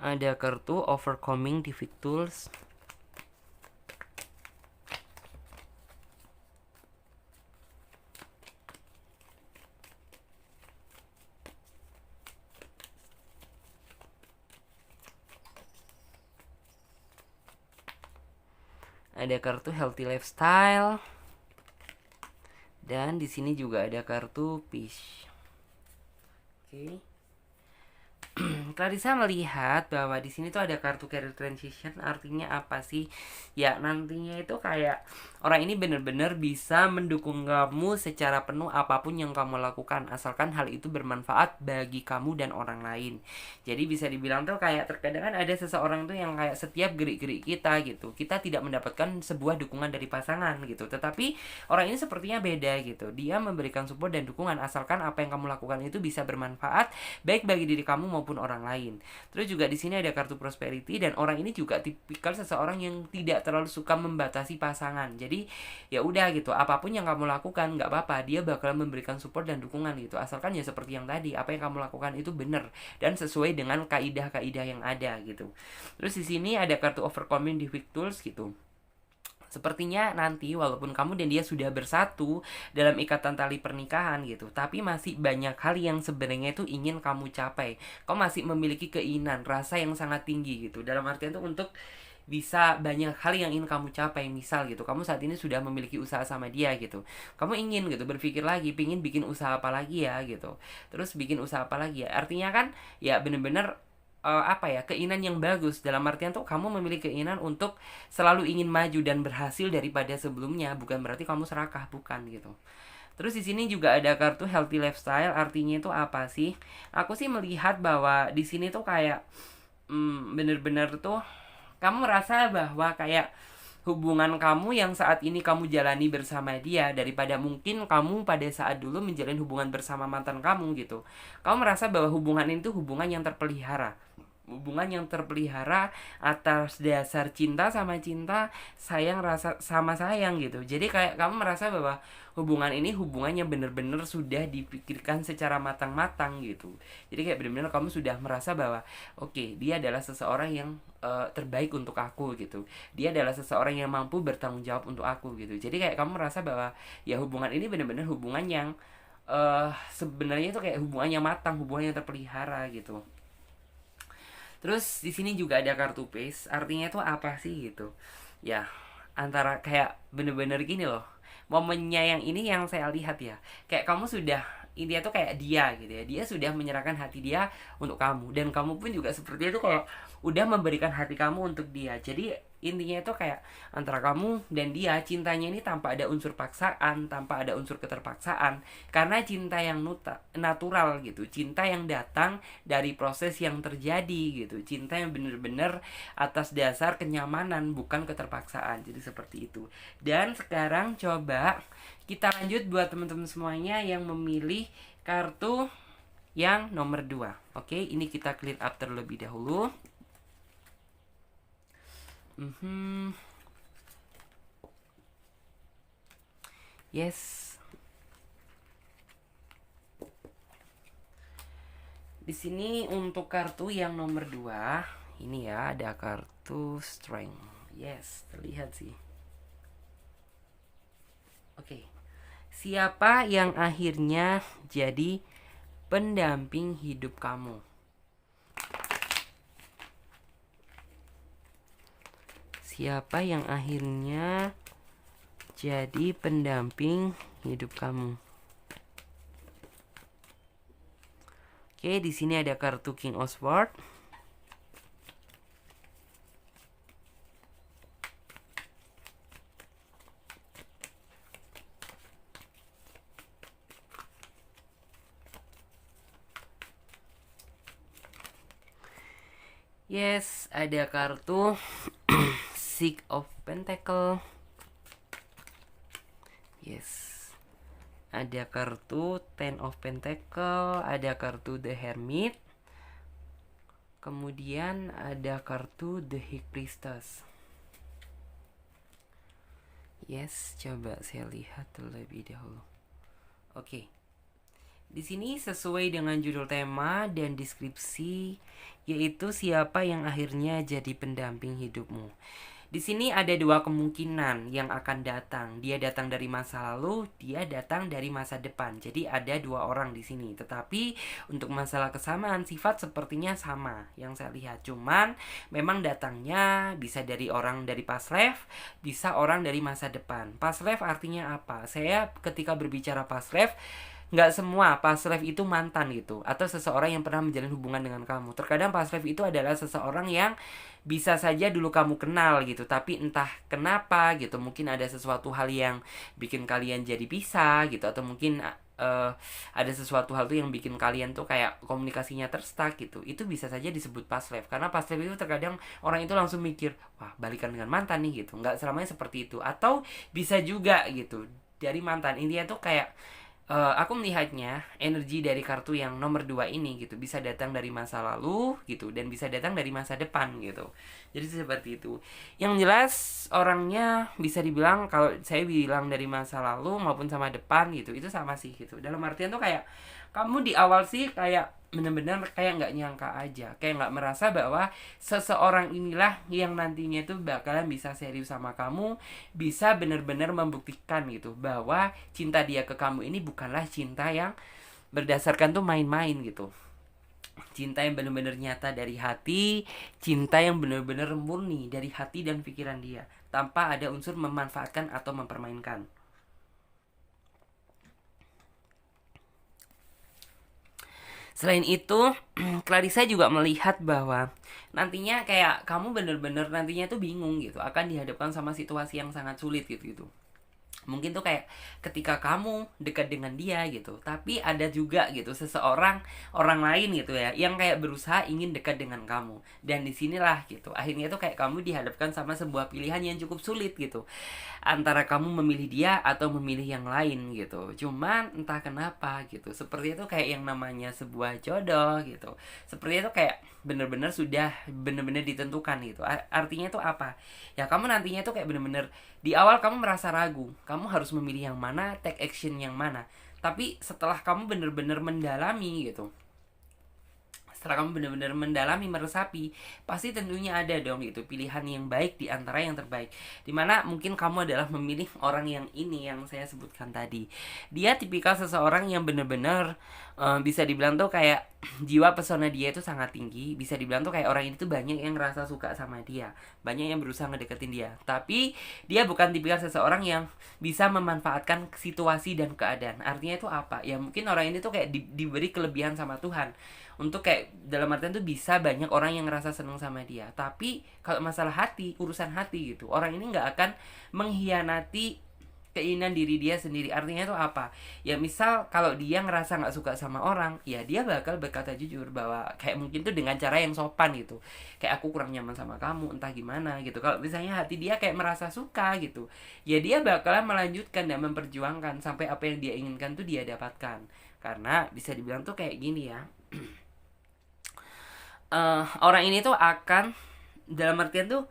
Ada kartu overcoming difficulties. Ada kartu healthy lifestyle. Dan di sini juga ada kartu peace. Oke. Clarissa melihat bahwa di sini tuh ada kartu career transition. Artinya apa sih? Ya nantinya itu kayak orang ini benar-benar bisa mendukung kamu secara penuh apapun yang kamu lakukan, asalkan hal itu bermanfaat bagi kamu dan orang lain. Jadi bisa dibilang tuh kayak terkadang kan ada seseorang tuh yang kayak setiap gerik-gerik kita gitu, kita tidak mendapatkan sebuah dukungan dari pasangan gitu. Tetapi orang ini sepertinya beda gitu. Dia memberikan support dan dukungan asalkan apa yang kamu lakukan itu bisa bermanfaat baik bagi diri kamu maupun orang lain. Terus juga di sini ada kartu prosperity, dan orang ini juga tipikal seseorang yang tidak terlalu suka membatasi pasangan. Jadi ya udah gitu, apapun yang kamu lakukan nggak apa-apa, dia bakal memberikan support dan dukungan gitu, asalkan ya seperti yang tadi, apa yang kamu lakukan itu benar dan sesuai dengan kaidah-kaidah yang ada gitu. Terus di sini ada kartu overcoming difficulties gitu. Sepertinya nanti walaupun kamu dan dia sudah bersatu dalam ikatan tali pernikahan gitu, tapi masih banyak hal yang sebenarnya itu ingin kamu capai. Kamu masih memiliki keinginan, rasa yang sangat tinggi gitu. Dalam artian itu untuk bisa banyak hal yang ingin kamu capai. Misal gitu, kamu saat ini sudah memiliki usaha sama dia gitu, kamu ingin gitu berpikir lagi, pingin bikin usaha apa lagi ya gitu. Terus bikin usaha apa lagi ya, artinya kan ya bener-bener apa ya, keinginan yang bagus. Dalam artian tuh kamu memiliki keinginan untuk selalu ingin maju dan berhasil daripada sebelumnya. Bukan berarti kamu serakah, bukan gitu. Terus di sini juga ada kartu healthy lifestyle. Artinya itu apa sih? Aku sih melihat bahwa di sini tuh kayak bener-bener tuh kamu merasa bahwa kayak hubungan kamu yang saat ini kamu jalani bersama dia, daripada mungkin kamu pada saat dulu menjalin hubungan bersama mantan kamu gitu. Kamu merasa bahwa hubungan itu hubungan yang terpelihara. Hubungan yang terpelihara atas dasar cinta sama cinta, sayang rasa sama sayang gitu. Jadi kayak kamu merasa bahwa hubungan ini hubungan yang bener-bener sudah dipikirkan secara matang-matang gitu. Jadi kayak bener-bener kamu sudah merasa bahwa oke, dia adalah seseorang yang terbaik untuk aku gitu. Dia adalah seseorang yang mampu bertanggung jawab untuk aku gitu. Jadi kayak kamu merasa bahwa ya hubungan ini bener-bener hubungan yang sebenarnya itu kayak hubungan yang matang, hubungan yang terpelihara gitu. Terus di sini juga ada kartu pace, artinya tuh apa sih gitu? Ya, antara kayak bener-bener gini loh. Momennya yang ini yang saya lihat ya. Kayak kamu sudah dia tuh kayak dia gitu ya. Dia sudah menyerahkan hati dia untuk kamu, dan kamu pun juga seperti itu kayak udah memberikan hati kamu untuk dia. Jadi intinya itu kayak antara kamu dan dia, cintanya ini tanpa ada unsur paksaan, tanpa ada unsur keterpaksaan, karena cinta yang natural gitu, cinta yang datang dari proses yang terjadi gitu, cinta yang bener-bener atas dasar kenyamanan, bukan keterpaksaan. Jadi seperti itu. Dan sekarang coba kita lanjut buat teman-teman semuanya yang memilih kartu yang nomor 2. Oke, ini kita clear up terlebih dahulu. Yes. Di sini untuk kartu yang nomor 2, ini ya ada kartu strength. Yes, terlihat sih. Oke. Siapa yang akhirnya jadi pendamping hidup kamu? Siapa yang akhirnya jadi pendamping hidup kamu? Oke, di sini ada kartu King of Swords. Yes, ada kartu Six of Pentacle. Yes. Ada kartu Ten of Pentacle, ada kartu The Hermit. Kemudian ada kartu The High Priestess. Yes, coba saya lihat terlebih dahulu. Oke. Di sini sesuai dengan judul tema dan deskripsi, yaitu siapa yang akhirnya jadi pendamping hidupmu. Di sini ada dua kemungkinan yang akan datang. Dia datang dari masa lalu, dia datang dari masa depan. Jadi ada dua orang di sini. Tetapi untuk masalah kesamaan sifat sepertinya sama yang saya lihat. Cuman memang datangnya bisa dari orang dari past life, bisa orang dari masa depan. Past life artinya apa? Saya ketika berbicara past life, nggak semua past life itu mantan gitu, atau seseorang yang pernah menjalin hubungan dengan kamu. Terkadang past life itu adalah seseorang yang bisa saja dulu kamu kenal gitu, tapi entah kenapa gitu, mungkin ada sesuatu hal yang bikin kalian jadi pisah gitu, atau mungkin ada sesuatu hal tuh yang bikin kalian tuh kayak komunikasinya terstuck gitu. Itu bisa saja disebut past life, karena past life itu terkadang orang itu langsung mikir, wah balikan dengan mantan nih gitu. Nggak selamanya seperti itu, atau bisa juga gitu dari mantan. Intinya tuh kayak aku melihatnya energi dari kartu yang nomor 2 ini gitu bisa datang dari masa lalu gitu, dan bisa datang dari masa depan gitu. Jadi seperti itu. Yang jelas orangnya bisa dibilang, kalau saya bilang dari masa lalu maupun sama depan gitu, itu sama sih gitu. Dalam artian tuh kayak kamu di awal sih kayak benar-benar kayak nggak nyangka aja, kayak nggak merasa bahwa seseorang inilah yang nantinya tuh bakalan bisa serius sama kamu, bisa benar-benar membuktikan gitu bahwa cinta dia ke kamu ini bukanlah cinta yang berdasarkan tuh main-main gitu. Cinta yang benar-benar nyata dari hati, cinta yang benar-benar murni dari hati dan pikiran dia, tanpa ada unsur memanfaatkan atau mempermainkan. Selain itu, Clarissa juga melihat bahwa nantinya kayak kamu bener-bener nantinya tuh bingung gitu, akan dihadapkan sama situasi yang sangat sulit gitu. Mungkin tuh kayak ketika kamu dekat dengan dia gitu, tapi ada juga gitu seseorang, orang lain gitu ya, yang kayak berusaha ingin dekat dengan kamu. Dan disinilah gitu akhirnya tuh kayak kamu dihadapkan sama sebuah pilihan yang cukup sulit gitu, antara kamu memilih dia atau memilih yang lain gitu. Cuman entah kenapa gitu, seperti itu kayak yang namanya sebuah jodoh gitu, seperti itu kayak bener-bener sudah bener-bener ditentukan gitu. Artinya itu apa ya, kamu nantinya tuh kayak bener-bener di awal kamu merasa ragu, kamu harus memilih yang mana, take action yang mana. Tapi setelah kamu bener-bener mendalami gitu, setelah kamu benar-benar mendalami, meresapi, pasti tentunya ada dong gitu pilihan yang baik di antara yang terbaik. Dimana mungkin kamu adalah memilih orang yang ini yang saya sebutkan tadi. Dia tipikal seseorang yang benar-benar bisa dibilang tuh kayak jiwa pesona dia itu sangat tinggi. Bisa dibilang tuh kayak orang ini tuh banyak yang ngerasa suka sama dia, banyak yang berusaha ngedeketin dia. Tapi dia bukan tipikal seseorang yang bisa memanfaatkan situasi dan keadaan. Artinya itu apa? Ya mungkin orang ini tuh kayak diberi kelebihan sama Tuhan untuk kayak dalam artian tuh bisa banyak orang yang ngerasa seneng sama dia. Tapi kalau masalah hati, urusan hati gitu, orang ini nggak akan mengkhianati keinginan diri dia sendiri. Artinya itu apa? Ya misal kalau dia ngerasa nggak suka sama orang, ya dia bakal berkata jujur bahwa kayak mungkin tuh dengan cara yang sopan gitu, kayak aku kurang nyaman sama kamu entah gimana gitu. Kalau misalnya hati dia kayak merasa suka gitu, ya dia bakalan melanjutkan dan memperjuangkan sampai apa yang dia inginkan tuh dia dapatkan. Karena bisa dibilang tuh kayak gini ya, orang ini tuh akan dalam artian tuh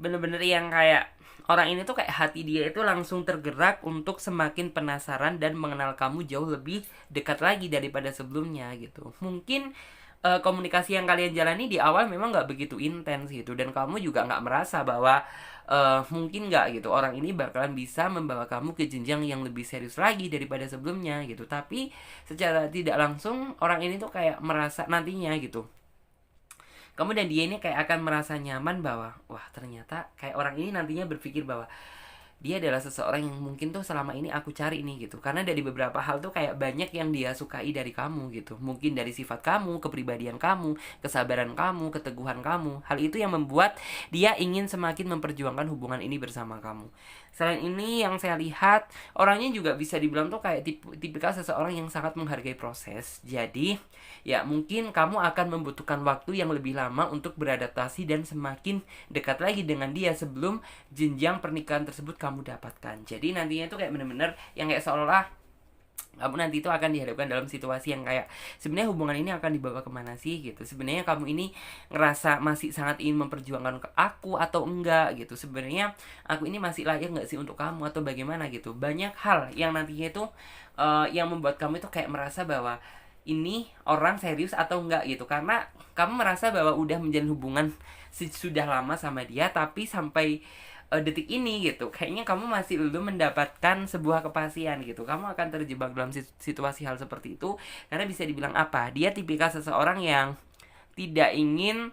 bener-bener yang kayak orang ini tuh kayak hati dia itu langsung tergerak untuk semakin penasaran dan mengenal kamu jauh lebih dekat lagi daripada sebelumnya gitu. Mungkin komunikasi yang kalian jalani di awal memang nggak begitu intens gitu, dan kamu juga nggak merasa bahwa mungkin nggak gitu orang ini bakalan bisa membawa kamu ke jenjang yang lebih serius lagi daripada sebelumnya gitu. Tapi secara tidak langsung orang ini tuh kayak merasa nantinya gitu kamu dan dia ini kayak akan merasa nyaman bahwa wah ternyata kayak orang ini nantinya berpikir bahwa dia adalah seseorang yang mungkin tuh selama ini aku cari nih gitu. Karena dari beberapa hal tuh kayak banyak yang dia sukai dari kamu gitu. Mungkin dari sifat kamu, kepribadian kamu, kesabaran kamu, keteguhan kamu. Hal itu yang membuat dia ingin semakin memperjuangkan hubungan ini bersama kamu. Selain ini yang saya lihat, orangnya juga bisa dibilang tuh kayak tipikal seseorang yang sangat menghargai proses. Jadi ya mungkin kamu akan membutuhkan waktu yang lebih lama untuk beradaptasi dan semakin dekat lagi dengan dia sebelum jenjang pernikahan tersebut kamu dapatkan. Jadi nantinya itu kayak bener-bener yang kayak seolah kamu nanti itu akan dihadapkan dalam situasi yang kayak sebenarnya hubungan ini akan dibawa kemana sih gitu. Sebenarnya kamu ini ngerasa masih sangat ingin memperjuangkan ke aku atau enggak gitu. Sebenarnya aku ini masih layak nggak sih untuk kamu atau bagaimana gitu. Banyak hal yang nantinya itu yang membuat kamu itu kayak merasa bahwa ini orang serius atau enggak gitu. Karena kamu merasa bahwa udah menjalin hubungan sudah lama sama dia, tapi sampai detik ini gitu kayaknya kamu masih belum mendapatkan sebuah kepastian gitu. Kamu akan terjebak dalam situasi hal seperti itu karena bisa dibilang apa, dia tipikal seseorang yang tidak ingin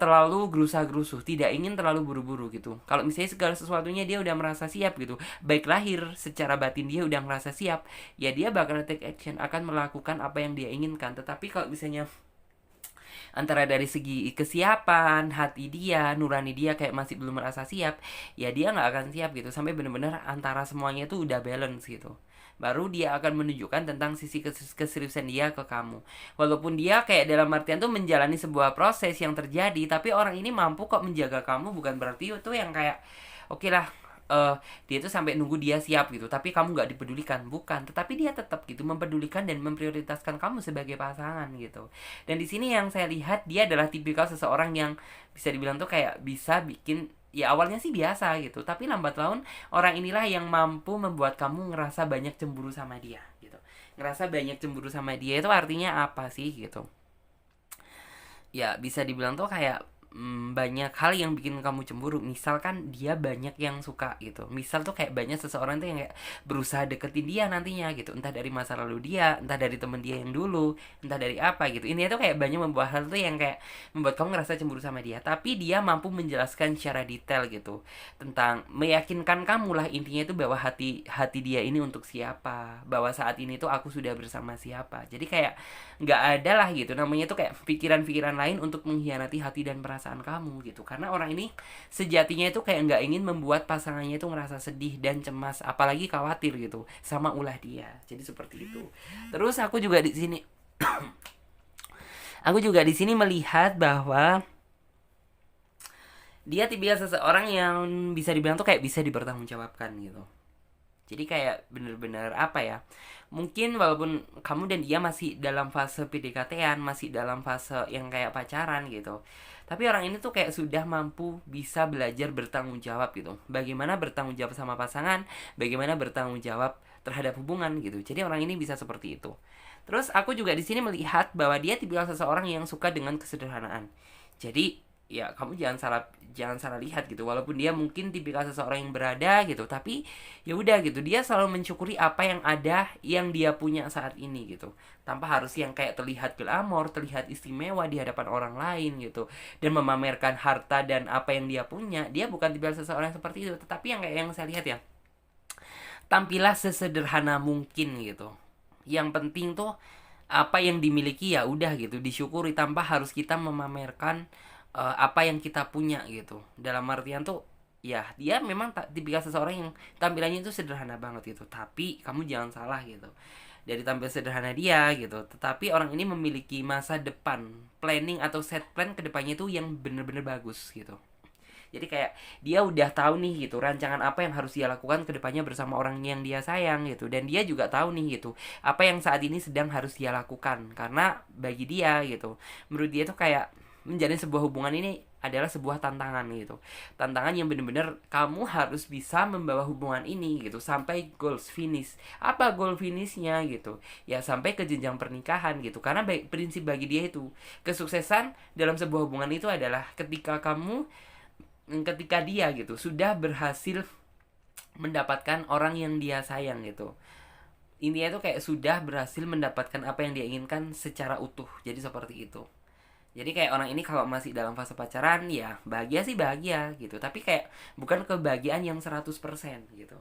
terlalu gerusa-gerusu, tidak ingin terlalu buru-buru gitu. Kalau misalnya segala sesuatunya dia udah merasa siap gitu, baik lahir secara batin dia udah merasa siap, ya dia bakal take action, akan melakukan apa yang dia inginkan. Tetapi kalau misalnya antara dari segi kesiapan hati dia, nurani dia kayak masih belum merasa siap, ya dia nggak akan siap gitu sampai benar-benar antara semuanya itu udah balance gitu. Baru dia akan menunjukkan tentang sisi keseriusan dia ke kamu. Walaupun dia kayak dalam artian tuh menjalani sebuah proses yang terjadi, tapi orang ini mampu kok menjaga kamu, bukan berarti itu yang kayak oke lah, dia tuh sampai nunggu dia siap gitu tapi kamu nggak dipedulikan, bukan. Tetapi dia tetap gitu mempedulikan dan memprioritaskan kamu sebagai pasangan gitu. Dan di sini yang saya lihat dia adalah tipikal seseorang yang bisa dibilang tuh kayak bisa bikin, ya awalnya sih biasa gitu, tapi lambat laun orang inilah yang mampu membuat kamu ngerasa banyak cemburu sama dia gitu. Ngerasa banyak cemburu sama dia itu artinya apa sih gitu. Ya bisa dibilang tuh kayak banyak hal yang bikin kamu cemburu. Misalkan dia banyak yang suka gitu. Misal tuh kayak banyak seseorang tuh yang kayak berusaha deketin dia nantinya gitu. Entah dari masa lalu dia, entah dari temen dia yang dulu, entah dari apa gitu. Ini tuh kayak banyak membuat hal tuh yang kayak membuat kamu ngerasa cemburu sama dia. Tapi dia mampu menjelaskan secara detail gitu tentang meyakinkan kamu lah, intinya itu bahwa hati hati dia ini untuk siapa, bahwa saat ini tuh aku sudah bersama siapa. Jadi kayak nggak ada lah gitu namanya tuh kayak pikiran-pikiran lain untuk mengkhianati hati dan perasaan kamu gitu, karena orang ini sejatinya itu kayak nggak ingin membuat pasangannya itu ngerasa sedih dan cemas, apalagi khawatir gitu sama ulah dia. Jadi seperti itu. Terus aku juga di sini melihat bahwa dia tipikal seseorang yang bisa dibilang tuh kayak bisa dipertanggungjawabkan gitu. Jadi kayak bener-bener apa ya, mungkin walaupun kamu dan dia masih dalam fase PDKT-an, masih dalam fase yang kayak pacaran gitu, tapi orang ini tuh kayak sudah mampu bisa belajar bertanggung jawab gitu. Bagaimana bertanggung jawab sama pasangan, bagaimana bertanggung jawab terhadap hubungan gitu. Jadi orang ini bisa seperti itu. Terus aku juga di sini melihat bahwa dia tipikal seseorang yang suka dengan kesederhanaan. Jadi ya kamu jangan salah lihat gitu, walaupun dia mungkin tipikal seseorang yang berada gitu, tapi ya udah gitu, dia selalu mensyukuri apa yang ada, yang dia punya saat ini gitu, tanpa harus yang kayak terlihat glamor, terlihat istimewa di hadapan orang lain gitu, dan memamerkan harta dan apa yang dia punya. Dia bukan tipikal seseorang yang seperti itu, tetapi yang kayak yang saya lihat ya, tampilah sesederhana mungkin gitu. Yang penting tuh apa yang dimiliki ya udah gitu disyukuri, tanpa harus kita memamerkan apa yang kita punya gitu. Dalam artian tuh ya dia memang tipikal seseorang yang tampilannya itu sederhana banget gitu, tapi kamu jangan salah gitu, dari tampil sederhana dia gitu, tetapi orang ini memiliki masa depan planning atau set plan kedepannya itu yang bener-bener bagus gitu. Jadi kayak dia udah tahu nih gitu rancangan apa yang harus dia lakukan ke depannya bersama orang yang dia sayang gitu, dan dia juga tahu nih gitu apa yang saat ini sedang harus dia lakukan, karena bagi dia gitu, menurut dia tuh kayak menjalin sebuah hubungan ini adalah sebuah tantangan gitu. Tantangan yang bener-bener kamu harus bisa membawa hubungan ini gitu sampai goals finish. Apa goal finishnya gitu? Ya sampai ke jenjang pernikahan gitu. Karena prinsip bagi dia itu kesuksesan dalam sebuah hubungan itu adalah ketika dia gitu sudah berhasil mendapatkan orang yang dia sayang gitu. Intinya tuh kayak sudah berhasil mendapatkan apa yang dia inginkan secara utuh. Jadi seperti itu. Jadi kayak orang ini kalau masih dalam fase pacaran ya bahagia sih bahagia gitu, tapi kayak bukan kebahagiaan yang 100% gitu.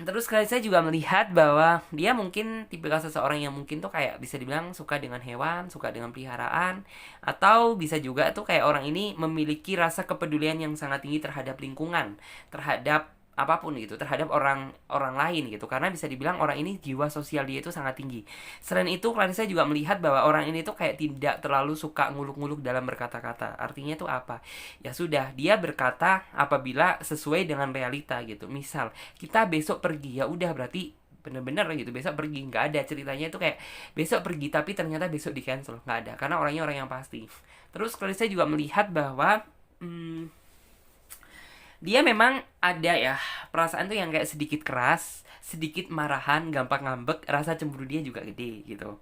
Terus kali saya juga melihat bahwa dia mungkin tipikal seseorang yang mungkin tuh kayak bisa dibilang suka dengan hewan, suka dengan peliharaan, atau bisa juga tuh kayak orang ini memiliki rasa kepedulian yang sangat tinggi terhadap lingkungan, terhadap apapun gitu, terhadap orang orang lain gitu, karena bisa dibilang orang ini jiwa sosial dia itu sangat tinggi. Selain itu Clarissa juga melihat bahwa orang ini tuh kayak tidak terlalu suka nguluk-nguluk dalam berkata-kata. Artinya tuh apa? Ya sudah, dia berkata apabila sesuai dengan realita gitu. Misal kita besok pergi, ya udah berarti bener-bener gitu besok pergi, nggak ada ceritanya itu kayak besok pergi tapi ternyata besok di cancel, nggak ada, karena orangnya orang yang pasti. Terus Clarissa juga melihat bahwa dia memang ada ya perasaan tuh yang kayak sedikit keras, sedikit marahan, gampang ngambek, rasa cemburu dia juga gede gitu.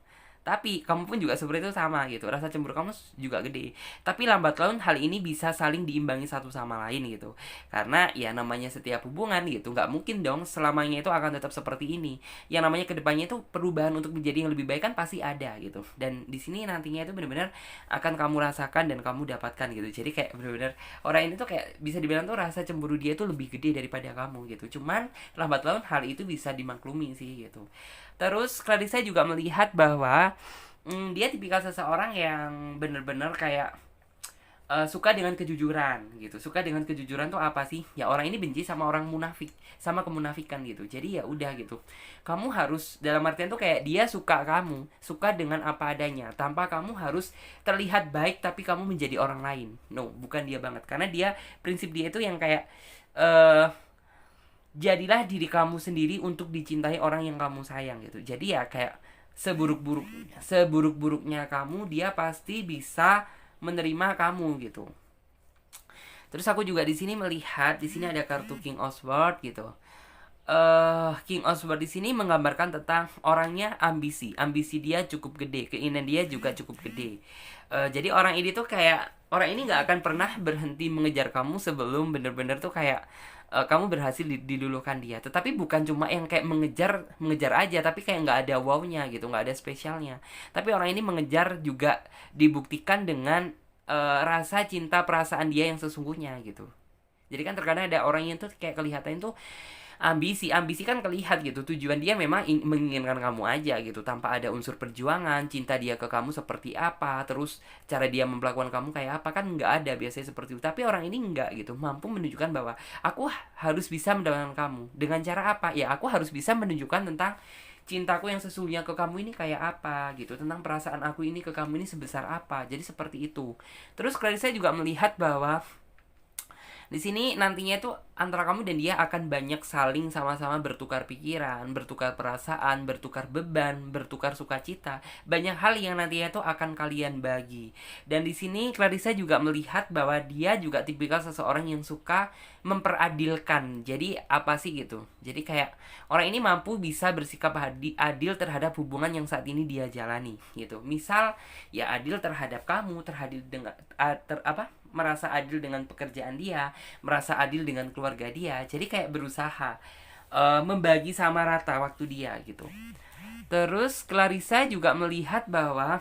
Tapi kamu pun juga seperti itu sama gitu, rasa cemburu kamu juga gede. Tapi lambat laun hal ini bisa saling diimbangi satu sama lain gitu. Karena ya namanya setiap hubungan gitu, nggak mungkin dong selamanya itu akan tetap seperti ini. Yang namanya kedepannya itu perubahan untuk menjadi yang lebih baik kan pasti ada gitu. Dan di sini nantinya itu benar-benar akan kamu rasakan dan kamu dapatkan gitu. Jadi kayak benar-benar orang ini tuh kayak bisa dibilang tuh rasa cemburu dia tuh lebih gede daripada kamu gitu. Cuman lambat laun hal itu bisa dimaklumi sih gitu. Terus Clarissa juga melihat bahwa dia tipikal seseorang yang bener-bener kayak suka dengan kejujuran gitu. Suka dengan kejujuran tuh apa sih? Ya orang ini benci sama orang munafik, sama kemunafikan gitu. Jadi ya udah gitu. Kamu harus dalam artian tuh kayak dia suka kamu, suka dengan apa adanya, tanpa kamu harus terlihat baik tapi kamu menjadi orang lain. No, bukan dia banget. Karena dia prinsip dia itu yang kayak eh jadilah diri kamu sendiri untuk dicintai orang yang kamu sayang gitu. Jadi ya kayak seburuk-buruknya kamu, dia pasti bisa menerima kamu gitu. Terus aku juga di sini melihat di sini ada kartu King of Swords gitu. King of Swords di sini menggambarkan tentang orangnya ambisi dia cukup gede, keinginan dia juga cukup gede. Jadi orang ini tuh kayak orang ini nggak akan pernah berhenti mengejar kamu sebelum bener-bener tuh kayak kamu berhasil didulukan dia. Tetapi bukan cuma yang kayak mengejar mengejar aja, tapi kayak nggak ada wownya gitu, nggak ada spesialnya. Tapi orang ini mengejar juga dibuktikan dengan rasa cinta perasaan dia yang sesungguhnya gitu. Jadi kan terkadang ada orang yang tuh kayak kelihatan tuh ambisi ambisi kan kelihat gitu, tujuan dia memang menginginkan kamu aja gitu, tanpa ada unsur perjuangan cinta dia ke kamu seperti apa, terus cara dia memperlakukan kamu kayak apa, kan nggak ada biasanya seperti itu. Tapi orang ini nggak gitu, mampu menunjukkan bahwa aku harus bisa mendapatkan kamu dengan cara apa ya, aku harus bisa menunjukkan tentang cintaku yang sesungguhnya ke kamu ini kayak apa gitu, tentang perasaan aku ini ke kamu ini sebesar apa. Jadi seperti itu. Terus Clarissa juga melihat bahwa di sini nantinya itu antara kamu dan dia akan banyak saling sama-sama bertukar pikiran, bertukar perasaan, bertukar beban, bertukar sukacita. Banyak hal yang nantinya itu akan kalian bagi. Dan di sini Clarissa juga melihat bahwa dia juga tipikal seseorang yang suka memperadilkan. Jadi apa sih gitu? Jadi kayak orang ini mampu bisa bersikap adil terhadap hubungan yang saat ini dia jalani gitu. Misal ya adil terhadap kamu, terhadap dengan merasa adil dengan pekerjaan dia, merasa adil dengan keluarga dia. Jadi kayak berusaha membagi sama rata waktu dia gitu. Terus Clarissa juga melihat bahwa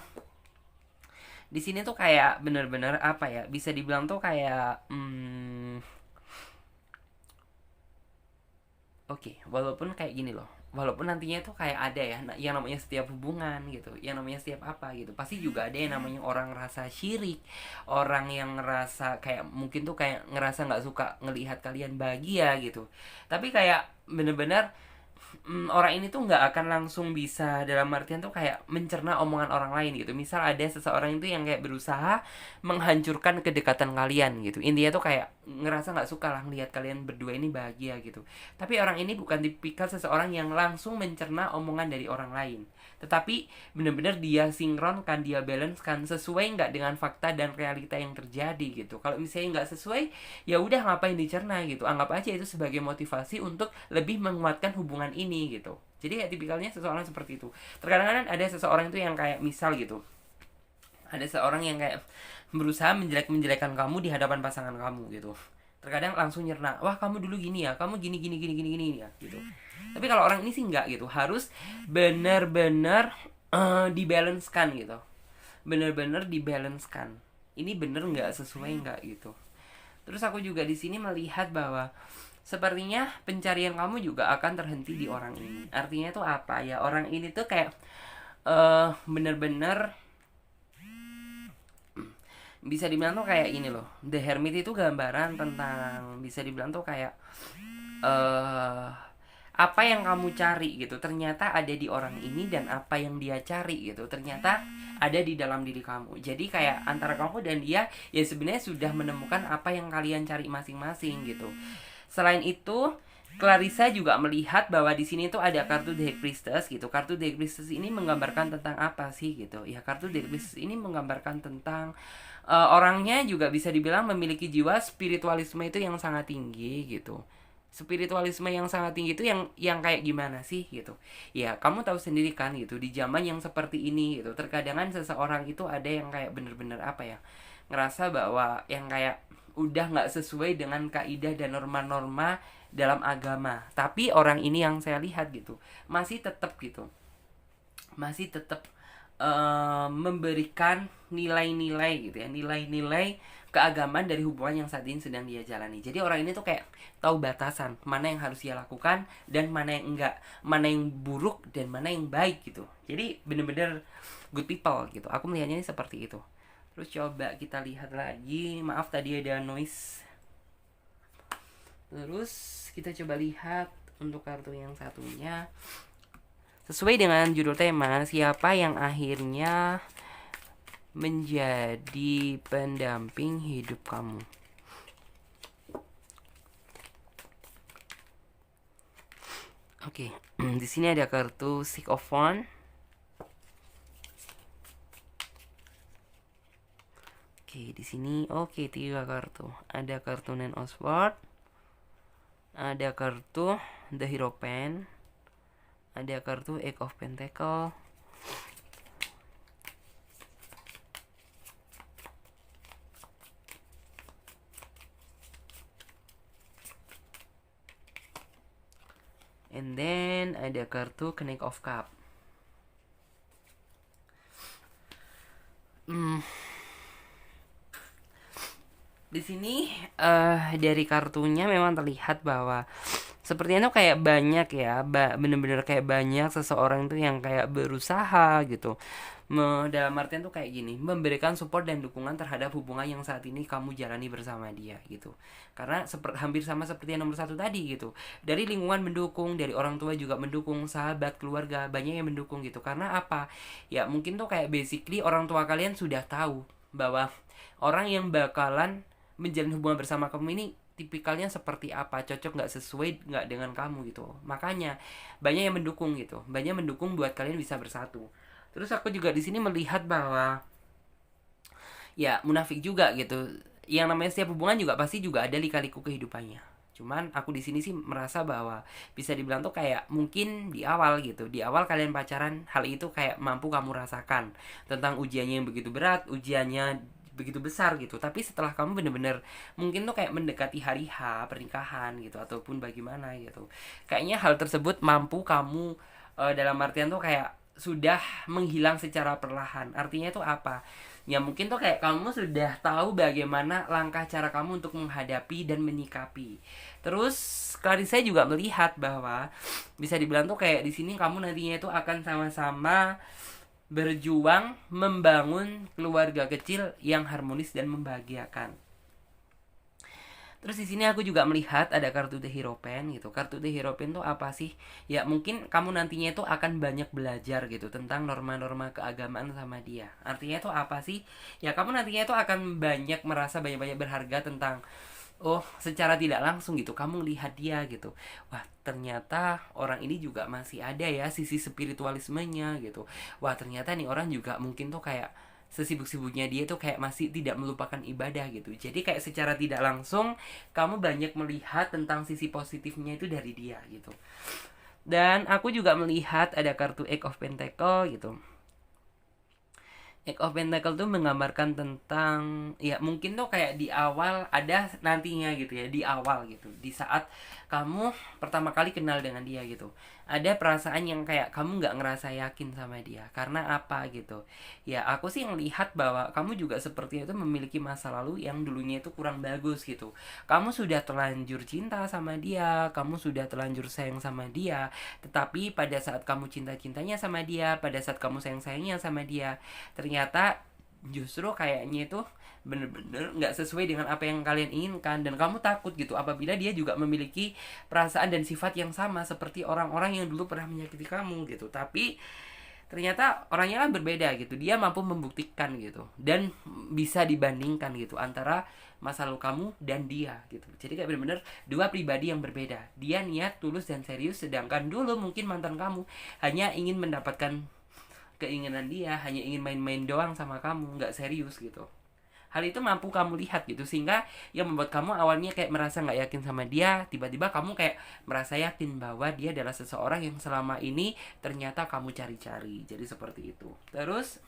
di sini tuh kayak bener-bener apa ya, bisa dibilang tuh kayak oke, walaupun kayak gini loh, walaupun nantinya tuh kayak ada ya yang namanya setiap hubungan gitu, yang namanya setiap apa gitu, pasti juga ada yang namanya orang ngerasa syirik, orang yang ngerasa kayak mungkin tuh kayak ngerasa nggak suka ngelihat kalian bahagia gitu. Tapi kayak bener-bener orang ini tuh nggak akan langsung bisa, dalam artian tuh kayak mencerna omongan orang lain gitu. Misal ada seseorang itu yang kayak berusaha menghancurkan kedekatan kalian gitu, intinya tuh kayak ngerasa nggak suka lah ngelihat kalian berdua ini bahagia gitu. Tapi orang ini bukan tipikal seseorang yang langsung mencerna omongan dari orang lain, tetapi benar-benar dia sinkronkan, dia balancekan sesuai nggak dengan fakta dan realita yang terjadi gitu. Kalau misalnya nggak sesuai, ya udah ngapain dicerna gitu, anggap aja itu sebagai motivasi untuk lebih menguatkan hubungan ini gitu. Jadi ya tipikalnya seseorang seperti itu. Terkadang ada seseorang itu yang kayak misal gitu, ada seorang yang kayak berusaha menjelek-menjelekan kamu di hadapan pasangan kamu gitu. Terkadang langsung nyerna, wah kamu dulu gini ya, kamu gini gini gini gini gini ya gitu. Tapi kalau orang ini sih nggak gitu, harus benar-benar dibalancekan gitu, benar-benar dibalancekan. Ini bener nggak, sesuai nggak gitu. Terus aku juga di sini melihat bahwa sepertinya pencarian kamu juga akan terhenti di orang ini. Artinya itu apa ya? Orang ini tuh kayak bener-bener bisa dibilang tuh kayak ini loh. The Hermit itu gambaran tentang, bisa dibilang tuh kayak eh apa yang kamu cari gitu ternyata ada di orang ini, dan apa yang dia cari gitu ternyata ada di dalam diri kamu. Jadi kayak antara kamu dan dia ya sebenarnya sudah menemukan apa yang kalian cari masing-masing gitu. Selain itu, Clarissa juga melihat bahwa di sini tuh ada kartu The High Priestess gitu. Kartu The High Priestess ini menggambarkan tentang apa sih gitu? Ya kartu The High Priestess ini menggambarkan tentang orangnya juga bisa dibilang memiliki jiwa spiritualisme itu yang sangat tinggi gitu. Spiritualisme yang sangat tinggi itu yang kayak gimana sih gitu. Ya kamu tahu sendiri kan gitu, di zaman yang seperti ini gitu, terkadang seseorang itu ada yang kayak bener-bener apa ya, ngerasa bahwa yang kayak udah nggak sesuai dengan kaidah dan norma-norma dalam agama. Tapi orang ini yang saya lihat gitu masih tetap gitu, masih tetap memberikan nilai-nilai gitu ya, nilai-nilai keagamaan dari hubungan yang saat ini sedang dia jalani. Jadi orang ini tuh kayak tahu batasan mana yang harus dia lakukan dan mana yang enggak, mana yang buruk dan mana yang baik gitu. Jadi bener-bener good people gitu. Aku melihatnya ini seperti itu. Terus coba kita lihat lagi. Maaf tadi ada noise. Terus kita coba lihat untuk kartu yang satunya. Sesuai dengan judul tema, siapa yang akhirnya menjadi pendamping hidup kamu? Oke, di sini ada kartu Six of Wands. Oke, di sini oke 3 kartu. Ada kartu Nine of Swords, ada kartu The Hierophant, ada kartu Eight of Pentacle, And then ada kartu Knight of Cup. Di sini dari kartunya memang terlihat bahwa sepertinya tuh kayak banyak ya, bener-bener kayak banyak seseorang tuh yang kayak berusaha gitu. Dalam artian tuh kayak gini, memberikan support dan dukungan terhadap hubungan yang saat ini kamu jalani bersama dia gitu. Karena hampir sama seperti yang nomor 1 tadi gitu. Dari lingkungan mendukung, dari orang tua juga mendukung, sahabat, keluarga banyak yang mendukung gitu. Karena apa? Ya mungkin tuh kayak basically orang tua kalian sudah tahu bahwa orang yang bakalan menjalin hubungan bersama kamu ini tipikalnya seperti apa, cocok nggak, sesuai nggak dengan kamu gitu. Makanya banyak yang mendukung gitu, banyak mendukung buat kalian bisa bersatu. Terus aku juga di sini melihat bahwa ya munafik juga gitu. Yang namanya setiap hubungan juga pasti juga ada lika-liku kehidupannya. Cuman aku di sini sih merasa bahwa bisa dibilang tuh kayak mungkin di awal gitu. Di awal kalian pacaran, hal itu kayak mampu kamu rasakan tentang ujiannya yang begitu berat, ujiannya begitu besar gitu. Tapi setelah kamu bener-bener mungkin tuh kayak mendekati hari H pernikahan gitu ataupun bagaimana gitu. Kayaknya hal tersebut mampu kamu dalam artian tuh kayak sudah menghilang secara perlahan. Artinya itu apa? Ya mungkin tuh kayak kamu sudah tahu bagaimana langkah cara kamu untuk menghadapi dan menyikapi. Terus Clarissa juga melihat bahwa bisa dibilang tuh kayak di sini kamu nantinya itu akan sama-sama berjuang membangun keluarga kecil yang harmonis dan membahagiakan. Terus di sini aku juga melihat ada kartu The Hierophant gitu. Kartu The Hierophant tuh apa sih? Ya mungkin kamu nantinya itu akan banyak belajar gitu tentang norma-norma keagamaan sama dia. Artinya itu apa sih? Ya kamu nantinya itu akan banyak merasa banyak-banyak berharga tentang oh secara tidak langsung gitu kamu lihat dia gitu. Wah ternyata orang ini juga masih ada ya sisi spiritualismenya gitu. Wah ternyata nih orang juga mungkin tuh kayak sesibuk-sibuknya dia tuh kayak masih tidak melupakan ibadah gitu. Jadi kayak secara tidak langsung kamu banyak melihat tentang sisi positifnya itu dari dia gitu. Dan aku juga melihat ada kartu Eight of Pentacle gitu. Eight of Pentacle tuh menggambarkan tentang ya mungkin tuh kayak di awal ada nantinya gitu ya, di awal gitu, di saat kamu pertama kali kenal dengan dia gitu, ada perasaan yang kayak kamu nggak ngerasa yakin sama dia karena apa gitu. Ya aku sih ngelihat bahwa kamu juga seperti itu memiliki masa lalu yang dulunya itu kurang bagus gitu. Kamu sudah terlanjur cinta sama dia, kamu sudah terlanjur sayang sama dia, tetapi pada saat kamu cinta-cintanya sama dia, pada saat kamu sayang-sayangnya sama dia, ternyata justru kayaknya itu bener-bener nggak sesuai dengan apa yang kalian inginkan, dan kamu takut gitu apabila dia juga memiliki perasaan dan sifat yang sama seperti orang-orang yang dulu pernah menyakiti kamu gitu. Tapi ternyata orangnya kan berbeda gitu, dia mampu membuktikan gitu dan bisa dibandingkan gitu antara masa lalu kamu dan dia gitu. Jadi kayak bener-bener dua pribadi yang berbeda. Dia niat tulus dan serius, sedangkan dulu mungkin mantan kamu hanya ingin mendapatkan keinginan dia, hanya ingin main-main doang sama kamu, nggak serius gitu. Hal itu mampu kamu lihat gitu, sehingga yang membuat kamu awalnya kayak merasa nggak yakin sama dia, tiba-tiba kamu kayak merasa yakin bahwa dia adalah seseorang yang selama ini ternyata kamu cari-cari. Jadi seperti itu. Terus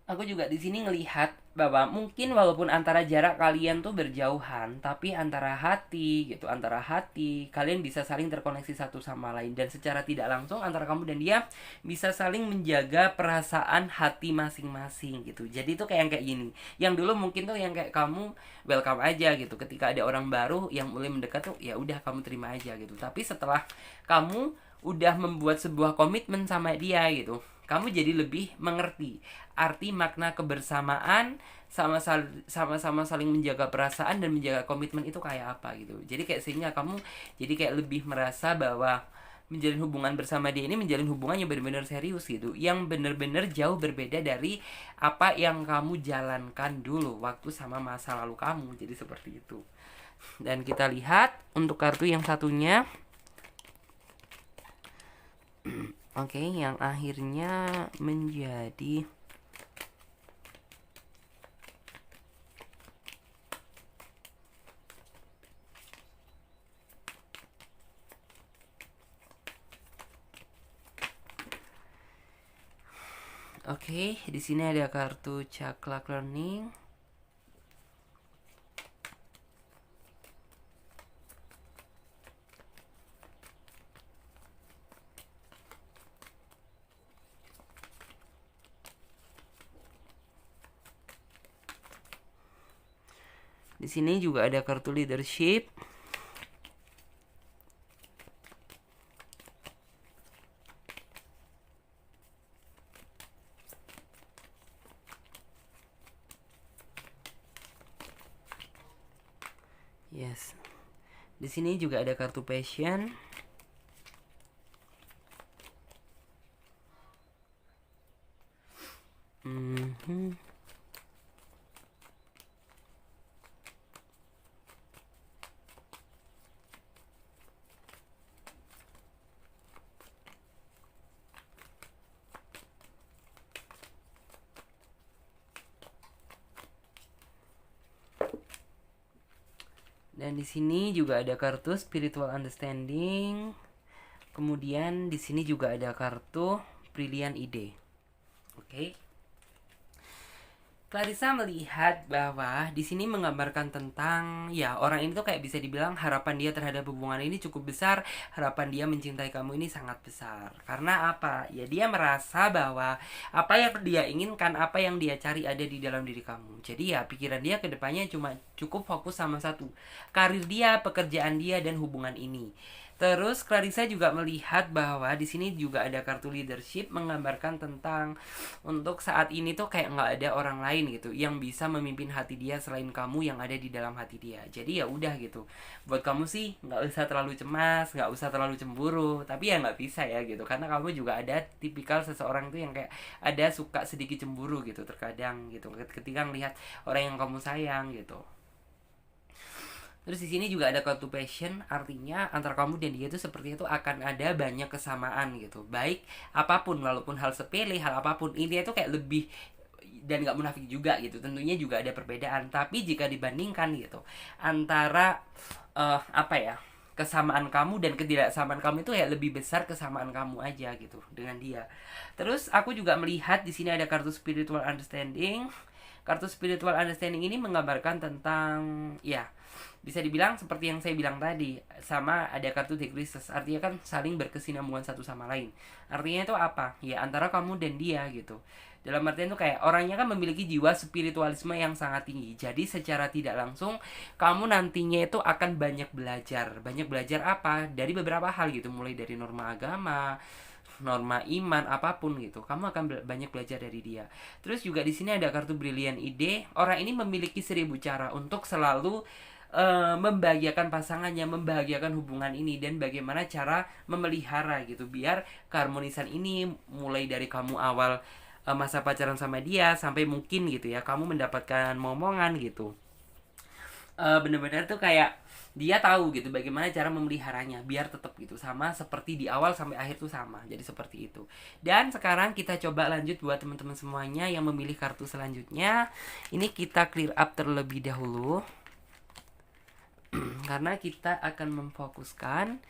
aku juga di sini ngelihat bahwa mungkin walaupun antara jarak kalian tuh berjauhan, tapi antara hati gitu, antara hati kalian bisa saling terkoneksi satu sama lain, dan secara tidak langsung antara kamu dan dia bisa saling menjaga perasaan hati masing-masing gitu. Jadi itu kayak gini. Yang dulu mungkin tuh yang kayak kamu welcome aja gitu. Ketika ada orang baru yang mulai mendekat tuh ya udah kamu terima aja gitu. Tapi setelah kamu udah membuat sebuah komitmen sama dia gitu, kamu jadi lebih mengerti arti makna kebersamaan, sama-sama saling menjaga perasaan dan menjaga komitmen itu kayak apa gitu. Jadi kayak sehingga kamu jadi kayak lebih merasa bahwa menjalin hubungan bersama dia ini menjalin hubungan yang benar-benar serius gitu, yang benar-benar jauh berbeda dari apa yang kamu jalankan dulu waktu sama masa lalu kamu. Jadi seperti itu. Dan kita lihat untuk kartu yang satunya. Oke, yang akhirnya menjadi Oke, di sini ada kartu Cakra Learning. Di sini juga ada kartu leadership. Yes. Di sini juga ada kartu passion. Dan di sini juga ada kartu spiritual understanding. Kemudian di sini juga ada kartu brilliant ide. Oke. Clarissa melihat bahwa di sini menggambarkan tentang ya orang ini tuh kayak bisa dibilang harapan dia terhadap hubungan ini cukup besar, harapan dia mencintai kamu ini sangat besar. Karena apa? Ya dia merasa bahwa apa yang dia inginkan, apa yang dia cari ada di dalam diri kamu. Jadi ya pikiran dia ke depannya cuma cukup fokus sama satu, karir dia, pekerjaan dia dan hubungan ini. Terus Clarissa juga melihat bahwa di sini juga ada kartu leadership menggambarkan tentang untuk saat ini tuh kayak nggak ada orang lain gitu yang bisa memimpin hati dia selain kamu yang ada di dalam hati dia. Jadi ya udah gitu. Buat kamu sih nggak usah terlalu cemas, nggak usah terlalu cemburu. Tapi ya nggak bisa ya gitu karena kamu juga ada tipikal seseorang tuh yang kayak ada suka sedikit cemburu gitu terkadang gitu ketika ngelihat orang yang kamu sayang gitu. Terus di sini juga ada kartu passion, artinya antara kamu dan dia itu seperti itu akan ada banyak kesamaan gitu. Baik apapun, walaupun hal sepele, hal apapun, intinya itu kayak lebih dan nggak munafik juga gitu. Tentunya juga ada perbedaan, tapi jika dibandingkan gitu antara apa ya kesamaan kamu dan ketidaksamaan kamu itu ya lebih besar kesamaan kamu aja gitu dengan dia. Terus aku juga melihat di sini ada kartu spiritual understanding. Kartu spiritual understanding ini menggambarkan tentang ya bisa dibilang seperti yang saya bilang tadi, sama ada kartu The Crisis, artinya kan saling berkesinambungan satu sama lain. Artinya itu apa? Ya antara kamu dan dia gitu. Dalam artian itu kayak orangnya kan memiliki jiwa spiritualisme yang sangat tinggi. Jadi secara tidak langsung kamu nantinya itu akan banyak belajar. Banyak belajar apa? Dari beberapa hal gitu, mulai dari norma agama, norma iman apapun gitu, kamu akan banyak belajar dari dia. Terus juga di sini ada kartu brilliant ide. Orang ini memiliki 1000 cara untuk selalu membahagiakan pasangannya, membahagiakan hubungan ini dan bagaimana cara memelihara gitu biar keharmonisan ini mulai dari kamu awal masa pacaran sama dia sampai mungkin gitu ya kamu mendapatkan momongan gitu. Bener-bener tuh kayak dia tahu gitu bagaimana cara memeliharanya biar tetap gitu sama seperti di awal sampai akhir tuh sama, jadi seperti itu. Dan sekarang kita coba lanjut buat teman-teman semuanya yang memilih kartu selanjutnya. Ini kita clear up terlebih dahulu karena kita akan memfokuskan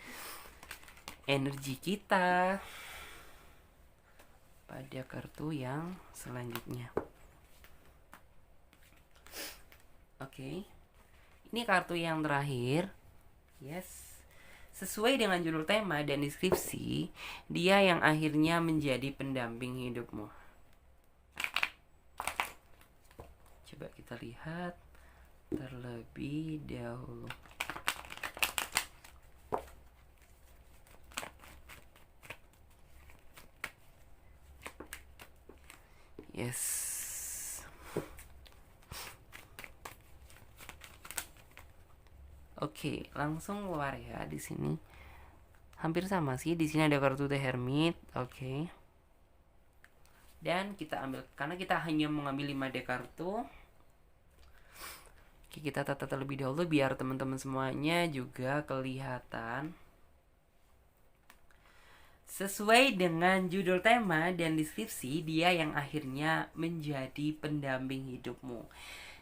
energi kita pada kartu yang selanjutnya. Oke. Ini kartu yang terakhir. Yes. Sesuai dengan judul tema dan deskripsi, dia yang akhirnya menjadi pendamping hidupmu. Coba kita lihat terlebih dahulu. Yes. Oke, langsung keluar ya di sini. Hampir sama sih. Di sini ada kartu The Hermit. Oke. Dan kita ambil karena kita hanya mengambil 5 deck kartu. Oke, kita tata terlebih dahulu biar teman-teman semuanya juga kelihatan. Sesuai dengan judul tema dan deskripsi, dia yang akhirnya menjadi pendamping hidupmu.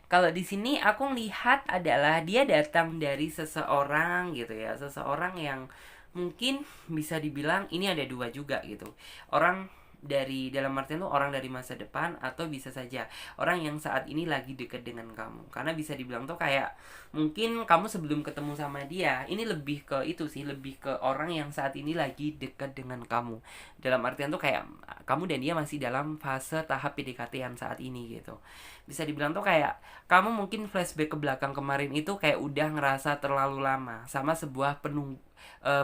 Kalau di sini aku lihat adalah dia datang dari seseorang gitu ya, seseorang yang mungkin bisa dibilang ini ada dua juga gitu. Orang dari dalam artian tuh orang dari masa depan, atau bisa saja orang yang saat ini lagi deket dengan kamu. Karena bisa dibilang tuh kayak mungkin kamu sebelum ketemu sama dia, ini lebih ke itu sih, lebih ke orang yang saat ini lagi deket dengan kamu. Dalam artian tuh kayak kamu dan dia masih dalam fase tahap PDKT-an saat ini gitu. Bisa dibilang tuh kayak kamu mungkin flashback ke belakang kemarin itu kayak udah ngerasa terlalu lama sama sebuah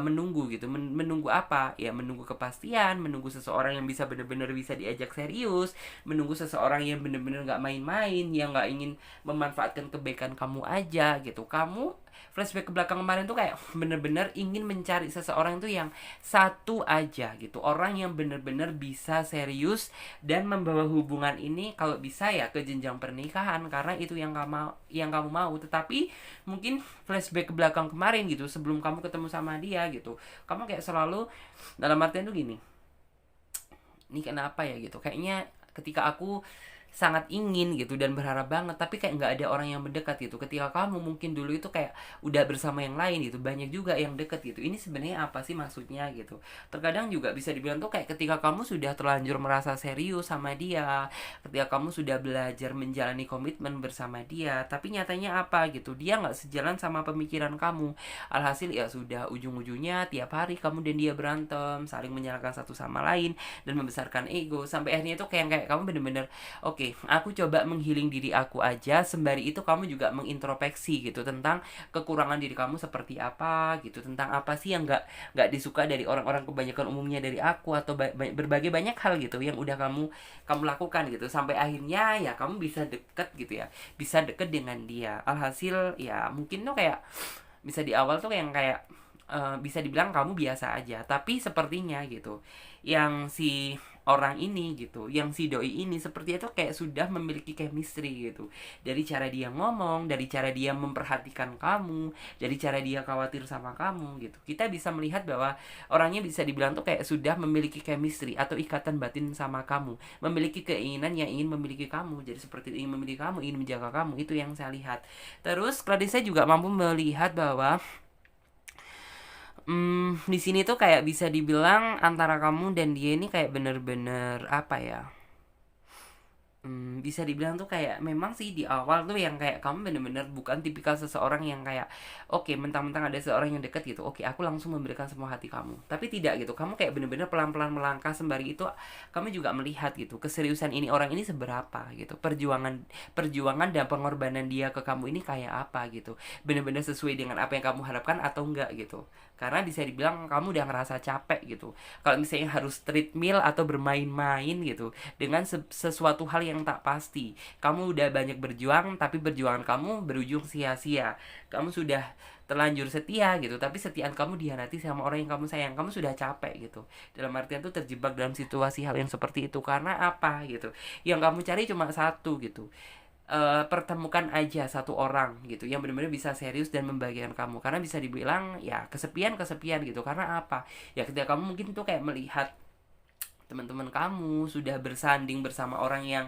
menunggu gitu. Menunggu apa ya? Menunggu kepastian, menunggu seseorang yang bisa bener-bener bisa diajak serius, menunggu seseorang yang bener-bener nggak main-main, yang nggak ingin memanfaatkan kebaikan kamu aja gitu. Kamu flashback ke belakang kemarin tuh kayak bener-bener ingin mencari seseorang tuh yang satu aja gitu, orang yang bener-bener bisa serius dan membawa hubungan ini kalau bisa ya ke jenjang pernikahan, karena itu yang kamu mau. Tetapi mungkin flashback ke belakang kemarin gitu, sebelum kamu ketemu sama dia gitu, kamu kayak selalu dalam artian tuh gini, ini kenapa ya gitu, kayaknya ketika aku sangat ingin gitu dan berharap banget, tapi kayak nggak ada orang yang mendekat gitu. Ketika kamu mungkin dulu itu kayak udah bersama yang lain gitu, banyak juga yang deket gitu, ini sebenarnya apa sih maksudnya gitu. Terkadang juga bisa dibilang tuh kayak ketika kamu sudah terlanjur merasa serius sama dia, ketika kamu sudah belajar menjalani komitmen bersama dia, tapi nyatanya apa gitu, dia nggak sejalan sama pemikiran kamu. Alhasil ya sudah, ujung-ujungnya tiap hari kamu dan dia berantem, saling menyalahkan satu sama lain dan membesarkan ego, sampai akhirnya itu kayak kamu bener-bener oke, aku coba menghealing diri aku aja, sembari itu kamu juga mengintrospeksi gitu tentang kekurangan diri kamu seperti apa gitu, tentang apa sih yang nggak disuka dari orang-orang, kebanyakan umumnya dari aku, atau berbagai banyak hal gitu yang udah kamu lakukan gitu, sampai akhirnya ya kamu bisa deket gitu ya, bisa deket dengan dia. Alhasil ya mungkin tuh kayak bisa di awal tuh yang kayak bisa dibilang kamu biasa aja, tapi sepertinya gitu yang si orang ini gitu, yang si doi ini seperti itu kayak sudah memiliki chemistry gitu, dari cara dia ngomong, dari cara dia memperhatikan kamu, dari cara dia khawatir sama kamu gitu, kita bisa melihat bahwa orangnya bisa dibilang tuh kayak sudah memiliki chemistry atau ikatan batin sama kamu, memiliki keinginan yang ingin memiliki kamu, jadi seperti ingin memiliki kamu, ingin menjaga kamu, itu yang saya lihat. Terus Clarissa juga mampu melihat bahwa di sini tuh kayak bisa dibilang antara kamu dan dia ini kayak bener-bener apa ya? Bisa dibilang tuh kayak memang sih di awal tuh yang kayak kamu bener-bener bukan tipikal seseorang yang kayak oke, mentang-mentang ada seorang yang deket gitu, oke aku langsung memberikan semua hati kamu, tapi tidak gitu, kamu kayak bener-bener pelan-pelan melangkah, sembari itu kamu juga melihat gitu keseriusan ini, orang ini seberapa gitu, perjuangan perjuangan dan pengorbanan dia ke kamu ini kayak apa gitu, bener-bener sesuai dengan apa yang kamu harapkan atau enggak gitu. Karena bisa dibilang kamu udah ngerasa capek gitu kalau misalnya harus treadmill atau bermain-main gitu dengan sesuatu hal yang tak pasti. Kamu udah banyak berjuang, tapi perjuangan kamu berujung sia-sia. Kamu sudah terlanjur setia gitu, tapi setiaan kamu dihianati sama orang yang kamu sayang. Kamu sudah capek gitu, dalam artian tuh terjebak dalam situasi hal yang seperti itu. Karena apa gitu, yang kamu cari cuma satu gitu, pertemukan aja satu orang gitu yang benar-benar bisa serius dan membahagiakan kamu. Karena bisa dibilang ya kesepian gitu. Karena apa ya, ketika kamu mungkin tuh kayak melihat teman-teman kamu sudah bersanding bersama orang yang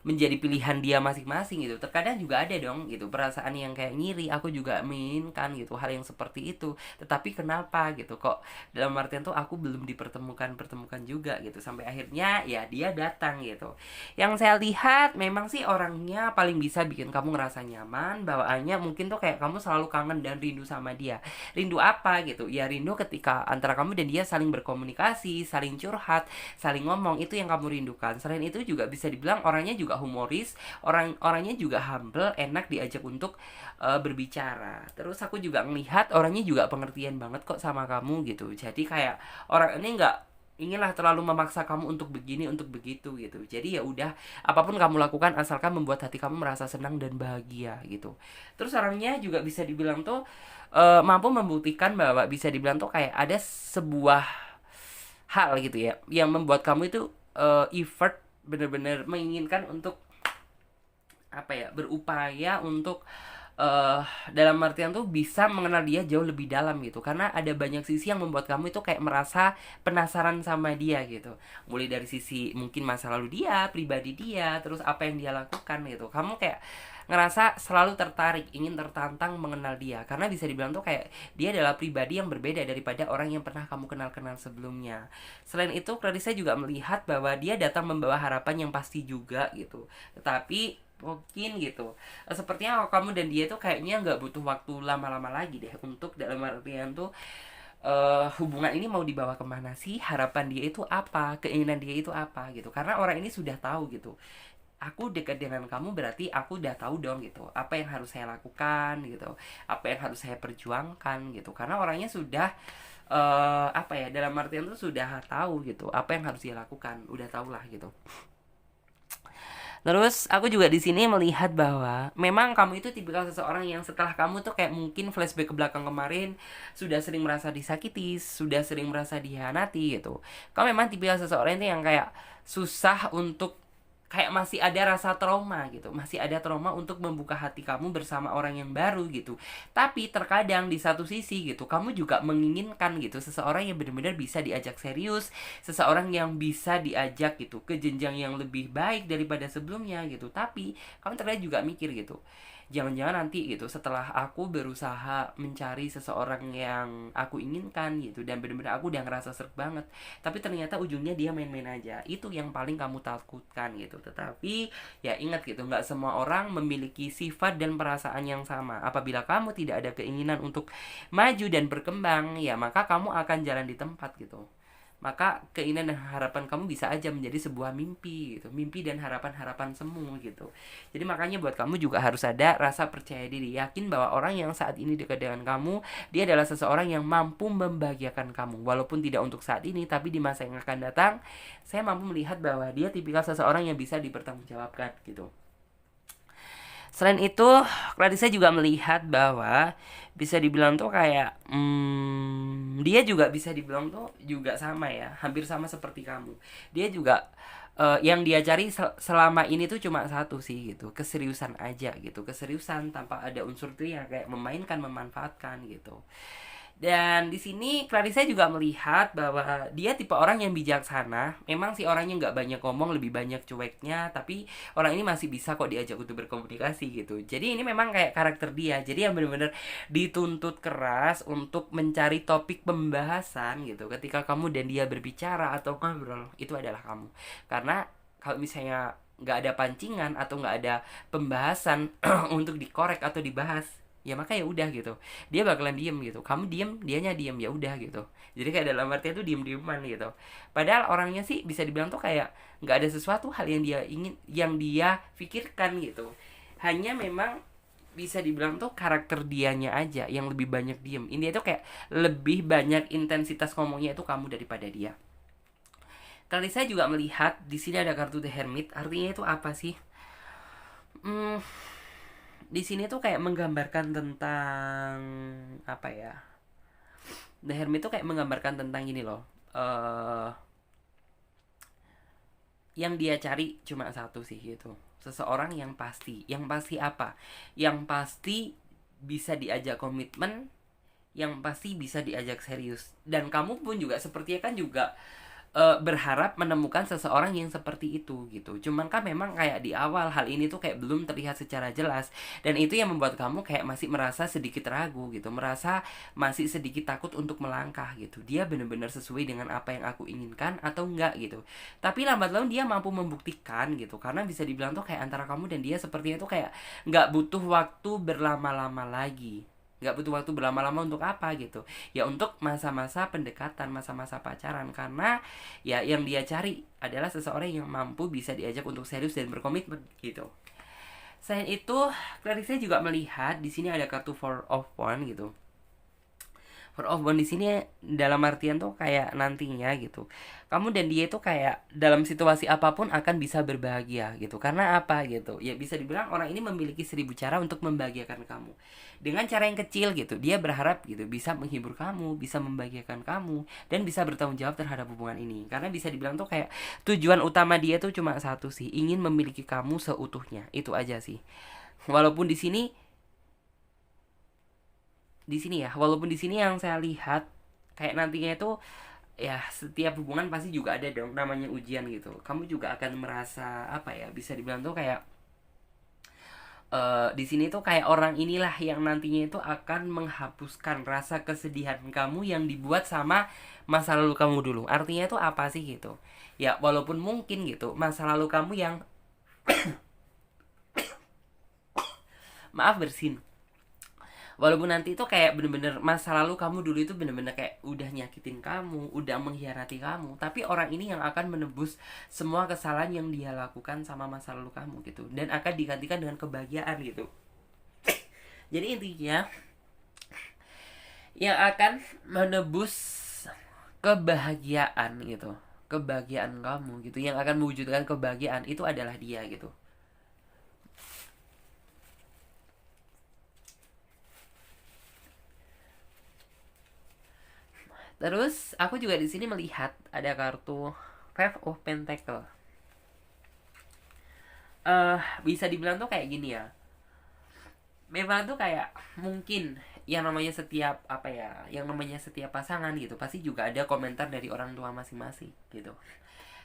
menjadi pilihan dia masing-masing gitu, terkadang juga ada dong gitu perasaan yang kayak ngiri, aku juga menginginkan gitu hal yang seperti itu, tetapi kenapa gitu kok dalam artian tuh aku belum dipertemukan juga gitu, sampai akhirnya ya dia datang gitu. Yang saya lihat memang sih orangnya paling bisa bikin kamu ngerasa nyaman, bawaannya mungkin tuh kayak kamu selalu kangen dan rindu sama dia. Rindu apa gitu ya, rindu ketika antara kamu dan dia saling berkomunikasi, saling curhat, saling ngomong, itu yang kamu rindukan. Selain itu juga bisa dibilang orangnya juga humoris, orangnya juga humble, enak diajak untuk berbicara. Terus aku juga ngelihat orangnya juga pengertian banget kok sama kamu gitu. Jadi kayak orang ini nggak inginlah terlalu memaksa kamu untuk begini untuk begitu gitu. Jadi ya udah, apapun kamu lakukan asalkan membuat hati kamu merasa senang dan bahagia gitu. Terus orangnya juga bisa dibilang tuh mampu membuktikan bahwa bisa dibilang tuh kayak ada sebuah hal gitu ya yang membuat kamu itu effort, bener-bener menginginkan untuk apa ya, berupaya untuk eh dalam artian tuh bisa mengenal dia jauh lebih dalam gitu, karena ada banyak sisi yang membuat kamu itu kayak merasa penasaran sama dia gitu, mulai dari sisi mungkin masa lalu dia, pribadi dia, terus apa yang dia lakukan gitu. Kamu kayak ngerasa selalu tertarik, ingin tertantang mengenal dia, karena bisa dibilang tuh kayak dia adalah pribadi yang berbeda daripada orang yang pernah kamu kenal-kenal sebelumnya. Selain itu, Clarissa juga melihat bahwa dia datang membawa harapan yang pasti juga gitu, tetapi mungkin gitu, sepertinya kalau kamu dan dia tuh kayaknya nggak butuh waktu lama-lama lagi deh, untuk dalam artian tuh hubungan ini mau dibawa kemana sih, harapan dia itu apa, keinginan dia itu apa gitu. Karena orang ini sudah tahu gitu, aku dekat dengan kamu berarti aku udah tahu dong gitu apa yang harus saya lakukan gitu, apa yang harus saya perjuangkan gitu. Karena orangnya sudah apa ya, dalam artian tuh sudah tahu gitu apa yang harus dia lakukan, udah tahu lah gitu. Terus aku juga di sini melihat bahwa memang kamu itu tipikal seseorang yang setelah kamu tuh kayak mungkin flashback ke belakang kemarin, sudah sering merasa disakiti, sudah sering merasa dihianati gitu. Kamu memang tipikal seseorang itu yang kayak susah untuk, kayak masih ada rasa trauma gitu, masih ada trauma untuk membuka hati kamu bersama orang yang baru gitu. Tapi terkadang di satu sisi gitu, kamu juga menginginkan gitu seseorang yang benar-benar bisa diajak serius, seseorang yang bisa diajak gitu ke jenjang yang lebih baik daripada sebelumnya gitu. Tapi kamu terkadang juga mikir gitu, jangan-jangan nanti gitu setelah aku berusaha mencari seseorang yang aku inginkan gitu, dan bener-bener aku udah ngerasa serak banget, tapi ternyata ujungnya dia main-main aja. Itu yang paling kamu takutkan gitu. Tetapi ya ingat gitu, nggak semua orang memiliki sifat dan perasaan yang sama. Apabila kamu tidak ada keinginan untuk maju dan berkembang, ya maka kamu akan jalan di tempat gitu. Maka keinginan dan harapan kamu bisa aja menjadi sebuah mimpi gitu, mimpi dan harapan-harapan semu gitu. Jadi makanya buat kamu juga harus ada rasa percaya diri, yakin bahwa orang yang saat ini dekat dengan kamu, dia adalah seseorang yang mampu membahagiakan kamu, walaupun tidak untuk saat ini, tapi di masa yang akan datang saya mampu melihat bahwa dia tipikal seseorang yang bisa dipertanggungjawabkan gitu. Selain itu, Clarissa juga melihat bahwa bisa dibilang tuh kayak dia juga bisa dibilang tuh juga sama ya, hampir sama seperti kamu. Dia juga yang dia cari selama ini tuh cuma satu sih gitu, keseriusan aja gitu, keseriusan tanpa ada unsur tuh yang kayak memainkan, memanfaatkan gitu. Dan di sini Clarissa juga melihat bahwa dia tipe orang yang bijaksana. Memang sih orangnya nggak banyak ngomong, lebih banyak cueknya, tapi orang ini masih bisa kok diajak untuk berkomunikasi gitu. Jadi ini memang kayak karakter dia. Jadi yang bener-bener dituntut keras untuk mencari topik pembahasan gitu. Ketika kamu dan dia berbicara atau ngobrol, itu adalah kamu. Karena kalau misalnya nggak ada pancingan atau nggak ada pembahasan untuk dikorek atau dibahas, ya maka ya udah gitu, dia bakalan diem gitu, kamu diem dianya diem, ya udah gitu. Jadi kayak dalam artinya tuh diem dieman gitu, padahal orangnya sih bisa dibilang tuh kayak nggak ada sesuatu hal yang dia ingin, yang dia pikirkan gitu. Hanya memang bisa dibilang tuh karakter dianya aja yang lebih banyak diem. Ini tuh kayak lebih banyak intensitas ngomongnya itu kamu daripada dia. Kali saya juga melihat di sini ada kartu The Hermit. Artinya itu apa sih? Hmm, di sini tuh kayak menggambarkan tentang apa ya? The Hermit tuh kayak menggambarkan tentang ini loh. eh yang dia cari cuma satu sih gitu. Seseorang yang pasti. Yang pasti apa? Yang pasti bisa diajak komitmen, yang pasti bisa diajak serius. Dan kamu pun juga sepertinya kan juga berharap menemukan seseorang yang seperti itu gitu. Cuman kan memang kayak di awal hal ini tuh kayak belum terlihat secara jelas, dan itu yang membuat kamu kayak masih merasa sedikit ragu gitu, merasa masih sedikit takut untuk melangkah gitu. Dia benar-benar sesuai dengan apa yang aku inginkan atau enggak gitu. Tapi lambat laun dia mampu membuktikan gitu, karena bisa dibilang tuh kayak antara kamu dan dia sepertinya tuh kayak nggak butuh waktu berlama-lama lagi. Nggak butuh waktu berlama-lama untuk apa gitu, ya untuk masa-masa pendekatan, masa-masa pacaran. Karena ya yang dia cari adalah seseorang yang mampu bisa diajak untuk serius dan berkomitmen gitu. Selain itu, Clarissa juga melihat di sini ada kartu Four of Wands gitu. Four of Wands di sini dalam artian tuh kayak nantinya gitu, kamu dan dia itu kayak dalam situasi apapun akan bisa berbahagia gitu. Karena apa gitu, ya bisa dibilang orang ini memiliki 1000 cara untuk membahagiakan kamu. Dengan cara yang kecil gitu, dia berharap gitu bisa menghibur kamu, bisa membahagiakan kamu, dan bisa bertanggung jawab terhadap hubungan ini. Karena bisa dibilang tuh kayak tujuan utama dia tuh cuma satu sih, ingin memiliki kamu seutuhnya. Itu aja sih. Walaupun di sini di sini ya, walaupun di sini yang saya lihat kayak nantinya itu ya setiap hubungan pasti juga ada dong namanya ujian gitu. Kamu juga akan merasa apa ya, bisa dibilang tuh kayak di sini tuh kayak orang inilah yang nantinya itu akan menghapuskan rasa kesedihan kamu yang dibuat sama masa lalu kamu dulu. Artinya itu apa sih gitu? Ya walaupun mungkin gitu masa lalu kamu yang maaf bersin, walaupun nanti itu kayak bener-bener masa lalu kamu dulu itu bener-bener kayak udah nyakitin kamu, udah mengkhianati kamu, tapi orang ini yang akan menebus semua kesalahan yang dia lakukan sama masa lalu kamu gitu, dan akan digantikan dengan kebahagiaan gitu. Jadi intinya yang akan menebus kebahagiaan gitu, kebahagiaan kamu gitu, yang akan mewujudkan kebahagiaan itu adalah dia gitu. Terus aku juga di sini melihat ada kartu Five of Pentacle. Bisa dibilang tuh kayak gini ya. Memang tuh kayak mungkin yang namanya setiap apa ya, yang namanya setiap pasangan gitu pasti juga ada komentar dari orang tua masing-masing gitu.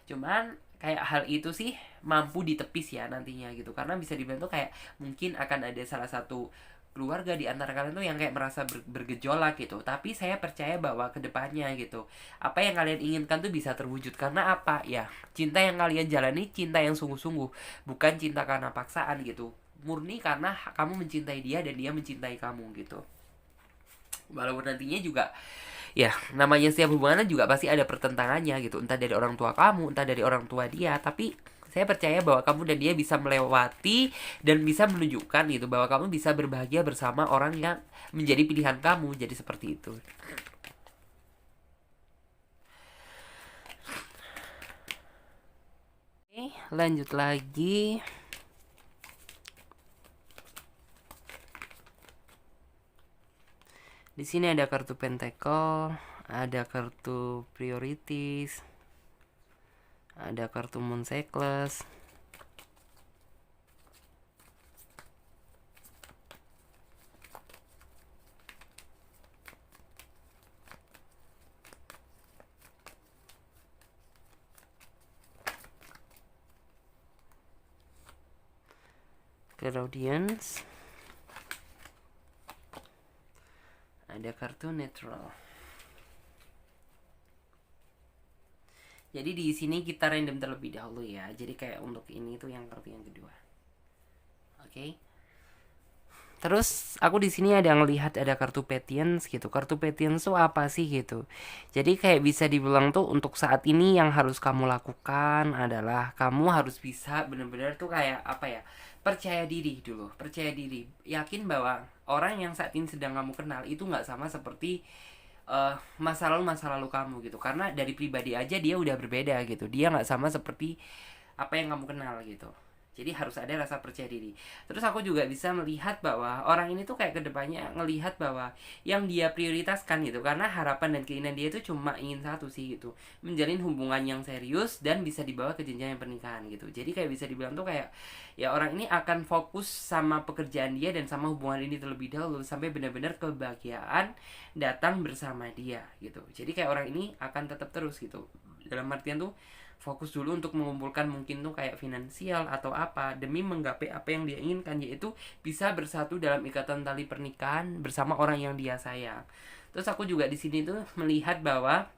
Cuman kayak hal itu sih mampu ditepis ya nantinya gitu, karena bisa dibilang tuh kayak mungkin akan ada salah satu keluarga di antara kalian tuh yang kayak merasa bergejolak gitu, tapi saya percaya bahwa kedepannya gitu apa yang kalian inginkan tuh bisa terwujud. Karena apa ya, cinta yang kalian jalani cinta yang sungguh-sungguh, bukan cinta karena paksaan gitu, murni karena kamu mencintai dia dan dia mencintai kamu gitu. Walaupun nantinya juga ya namanya setiap hubungan juga pasti ada pertentangannya gitu, entah dari orang tua kamu entah dari orang tua dia, tapi saya percaya bahwa kamu dan dia bisa melewati dan bisa menunjukkan gitu bahwa kamu bisa berbahagia bersama orang yang menjadi pilihan kamu, jadi seperti itu. Oke, lanjut lagi. Di sini ada kartu Pentacle, ada kartu Priorities, ada kartu Moon Cycles, Clear Audience, ada kartu Neutral. Jadi di sini kita random terlebih dahulu ya. Jadi kayak untuk ini tuh yang kartu yang kedua. Oke. Terus aku di sini ada ngelihat ada kartu Patience gitu. Kartu Patience tuh apa sih gitu. Jadi kayak bisa dibilang tuh untuk saat ini yang harus kamu lakukan adalah kamu harus bisa bener-bener tuh kayak apa ya, percaya diri dulu. Percaya diri. Yakin bahwa orang yang saat ini sedang kamu kenal itu nggak sama seperti masa lalu kamu gitu. Karena dari pribadi aja dia udah berbeda gitu. Dia nggak sama seperti apa yang kamu kenal gitu. Jadi harus ada rasa percaya diri. Terus aku juga bisa melihat bahwa orang ini tuh kayak kedepannya ngelihat bahwa yang dia prioritaskan gitu, karena harapan dan keinginan dia itu cuma ingin satu sih gitu, menjalin hubungan yang serius dan bisa dibawa ke jenjang pernikahan gitu. Jadi kayak bisa dibilang tuh kayak ya orang ini akan fokus sama pekerjaan dia dan sama hubungan ini terlebih dahulu sampai benar-benar kebahagiaan datang bersama dia gitu. Jadi kayak orang ini akan tetap terus gitu, dalam artian tuh fokus dulu untuk mengumpulkan mungkin tuh kayak finansial atau apa demi menggapai apa yang dia inginkan, yaitu bisa bersatu dalam ikatan tali pernikahan bersama orang yang dia sayang. Terus aku juga di sini tuh melihat bahwa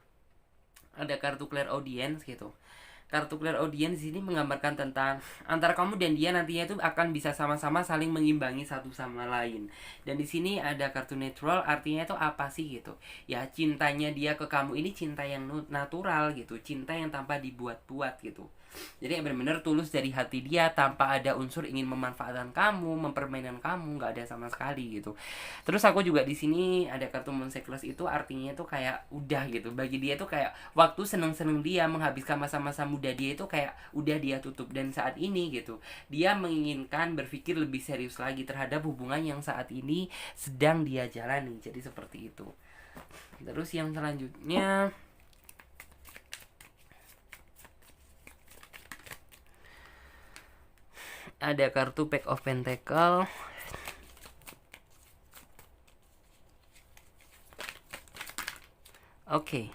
ada kartu clear audience gitu. Kartu clear audience di sini menggambarkan tentang antara kamu dan dia nantinya itu akan bisa sama-sama saling mengimbangi satu sama lain. Dan di sini ada kartu neutral, artinya itu apa sih gitu. Ya cintanya dia ke kamu ini cinta yang natural gitu, cinta yang tanpa dibuat-buat gitu. Jadi benar-benar tulus dari hati dia tanpa ada unsur ingin memanfaatkan kamu, mempermainkan kamu, nggak ada sama sekali gitu. Terus aku juga di sini ada kartu Moon Cycles, itu artinya tuh kayak udah gitu. Bagi dia tuh kayak waktu seneng-seneng dia menghabiskan masa-masa muda dia itu kayak udah dia tutup, dan saat ini gitu dia menginginkan berpikir lebih serius lagi terhadap hubungan yang saat ini sedang dia jalani. Jadi seperti itu. Terus yang selanjutnya ada kartu Pack of Pentacle, Oke.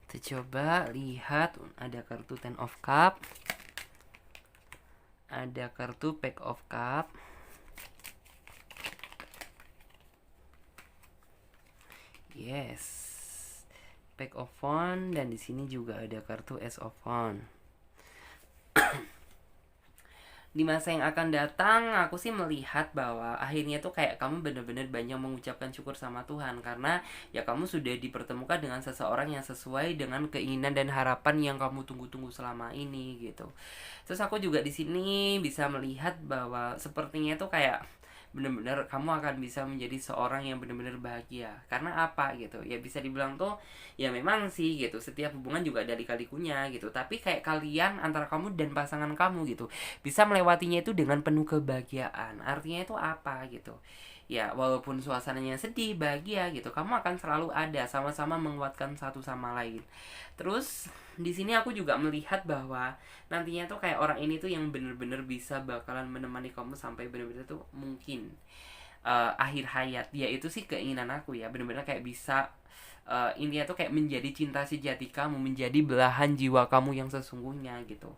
Kita coba lihat, ada kartu Ten of Cup, ada kartu Pack of Cup, yes, Pack of Wand, dan di sini juga ada kartu Ace of Wand. Di masa yang akan datang, aku sih melihat bahwa akhirnya tuh kayak kamu bener-bener banyak mengucapkan syukur sama Tuhan, karena ya kamu sudah dipertemukan dengan seseorang yang sesuai dengan keinginan dan harapan yang kamu tunggu-tunggu selama ini gitu. Terus aku juga di sini bisa melihat bahwa sepertinya tuh kayak bener-bener kamu akan bisa menjadi seorang yang bener-bener bahagia. Karena apa gitu? Ya bisa dibilang tuh ya memang sih gitu, setiap hubungan juga ada lika-likunya gitu. Tapi kayak kalian antara kamu dan pasangan kamu gitu bisa melewatinya itu dengan penuh kebahagiaan. Artinya itu apa gitu? Ya walaupun suasananya sedih, bahagia gitu, kamu akan selalu ada, sama-sama menguatkan satu sama lain. Terus di sini aku juga melihat bahwa nantinya tuh kayak orang ini tuh yang bener-bener bisa bakalan menemani kamu sampai bener-bener tuh mungkin akhir hayat. Ya itu sih keinginan aku ya, bener-bener kayak bisa intinya tuh kayak menjadi cinta sejati kamu, menjadi belahan jiwa kamu yang sesungguhnya gitu.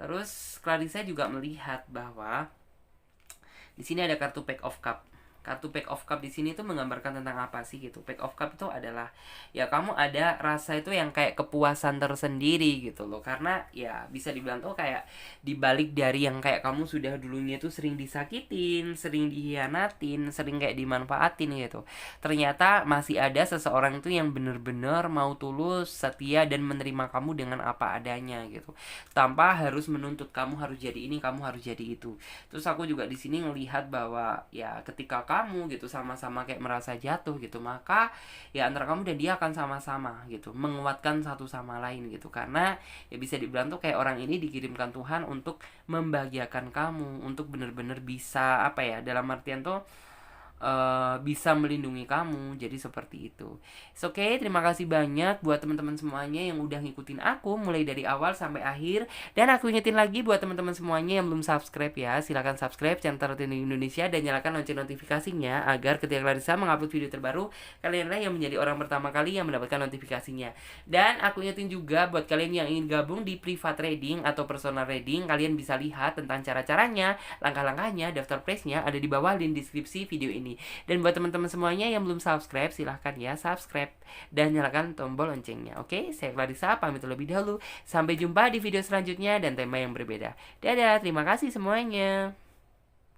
Terus Clarissa juga melihat bahwa di sini ada kartu Pack of Cup. Kartu Pack of Cup di sini tuh menggambarkan tentang apa sih gitu. Pack of Cup itu adalah ya kamu ada rasa itu yang kayak kepuasan tersendiri gitu loh. Karena ya bisa dibilang tuh kayak dibalik dari yang kayak kamu sudah dulunya tuh sering disakitin, sering dihianatin, sering kayak dimanfaatin gitu. Ternyata masih ada seseorang itu yang bener-bener mau tulus, setia, dan menerima kamu dengan apa adanya gitu. Tanpa harus menuntut kamu harus jadi ini, kamu harus jadi itu. Terus aku juga di sini ngelihat bahwa ya ketika kamu gitu sama-sama kayak merasa jatuh gitu, maka ya antara kamu dan dia akan sama-sama gitu menguatkan satu sama lain gitu. Karena ya bisa dibilang tuh kayak orang ini dikirimkan Tuhan untuk membahagiakan kamu, untuk bener-bener bisa apa ya, dalam artian tuh bisa melindungi kamu. Jadi seperti itu. Oke, terima kasih banyak buat teman-teman semuanya yang udah ngikutin aku mulai dari awal sampai akhir. Dan aku ingetin lagi buat teman-teman semuanya yang belum subscribe ya, silakan subscribe channel Tarot Trending Indonesia dan nyalakan lonceng notifikasinya agar ketika Clarissa mengupload video terbaru, kalianlah yang menjadi orang pertama kali yang mendapatkan notifikasinya. Dan aku ingetin juga buat kalian yang ingin gabung di private reading atau personal reading, kalian bisa lihat tentang cara-caranya, langkah-langkahnya, daftar price-nya ada di bawah link deskripsi video ini. Dan buat teman-teman semuanya yang belum subscribe, silahkan ya subscribe dan nyalakan tombol loncengnya. Oke, saya Clarissa pamit terlebih dahulu. Sampai jumpa di video selanjutnya dan tema yang berbeda. Dadah, terima kasih semuanya.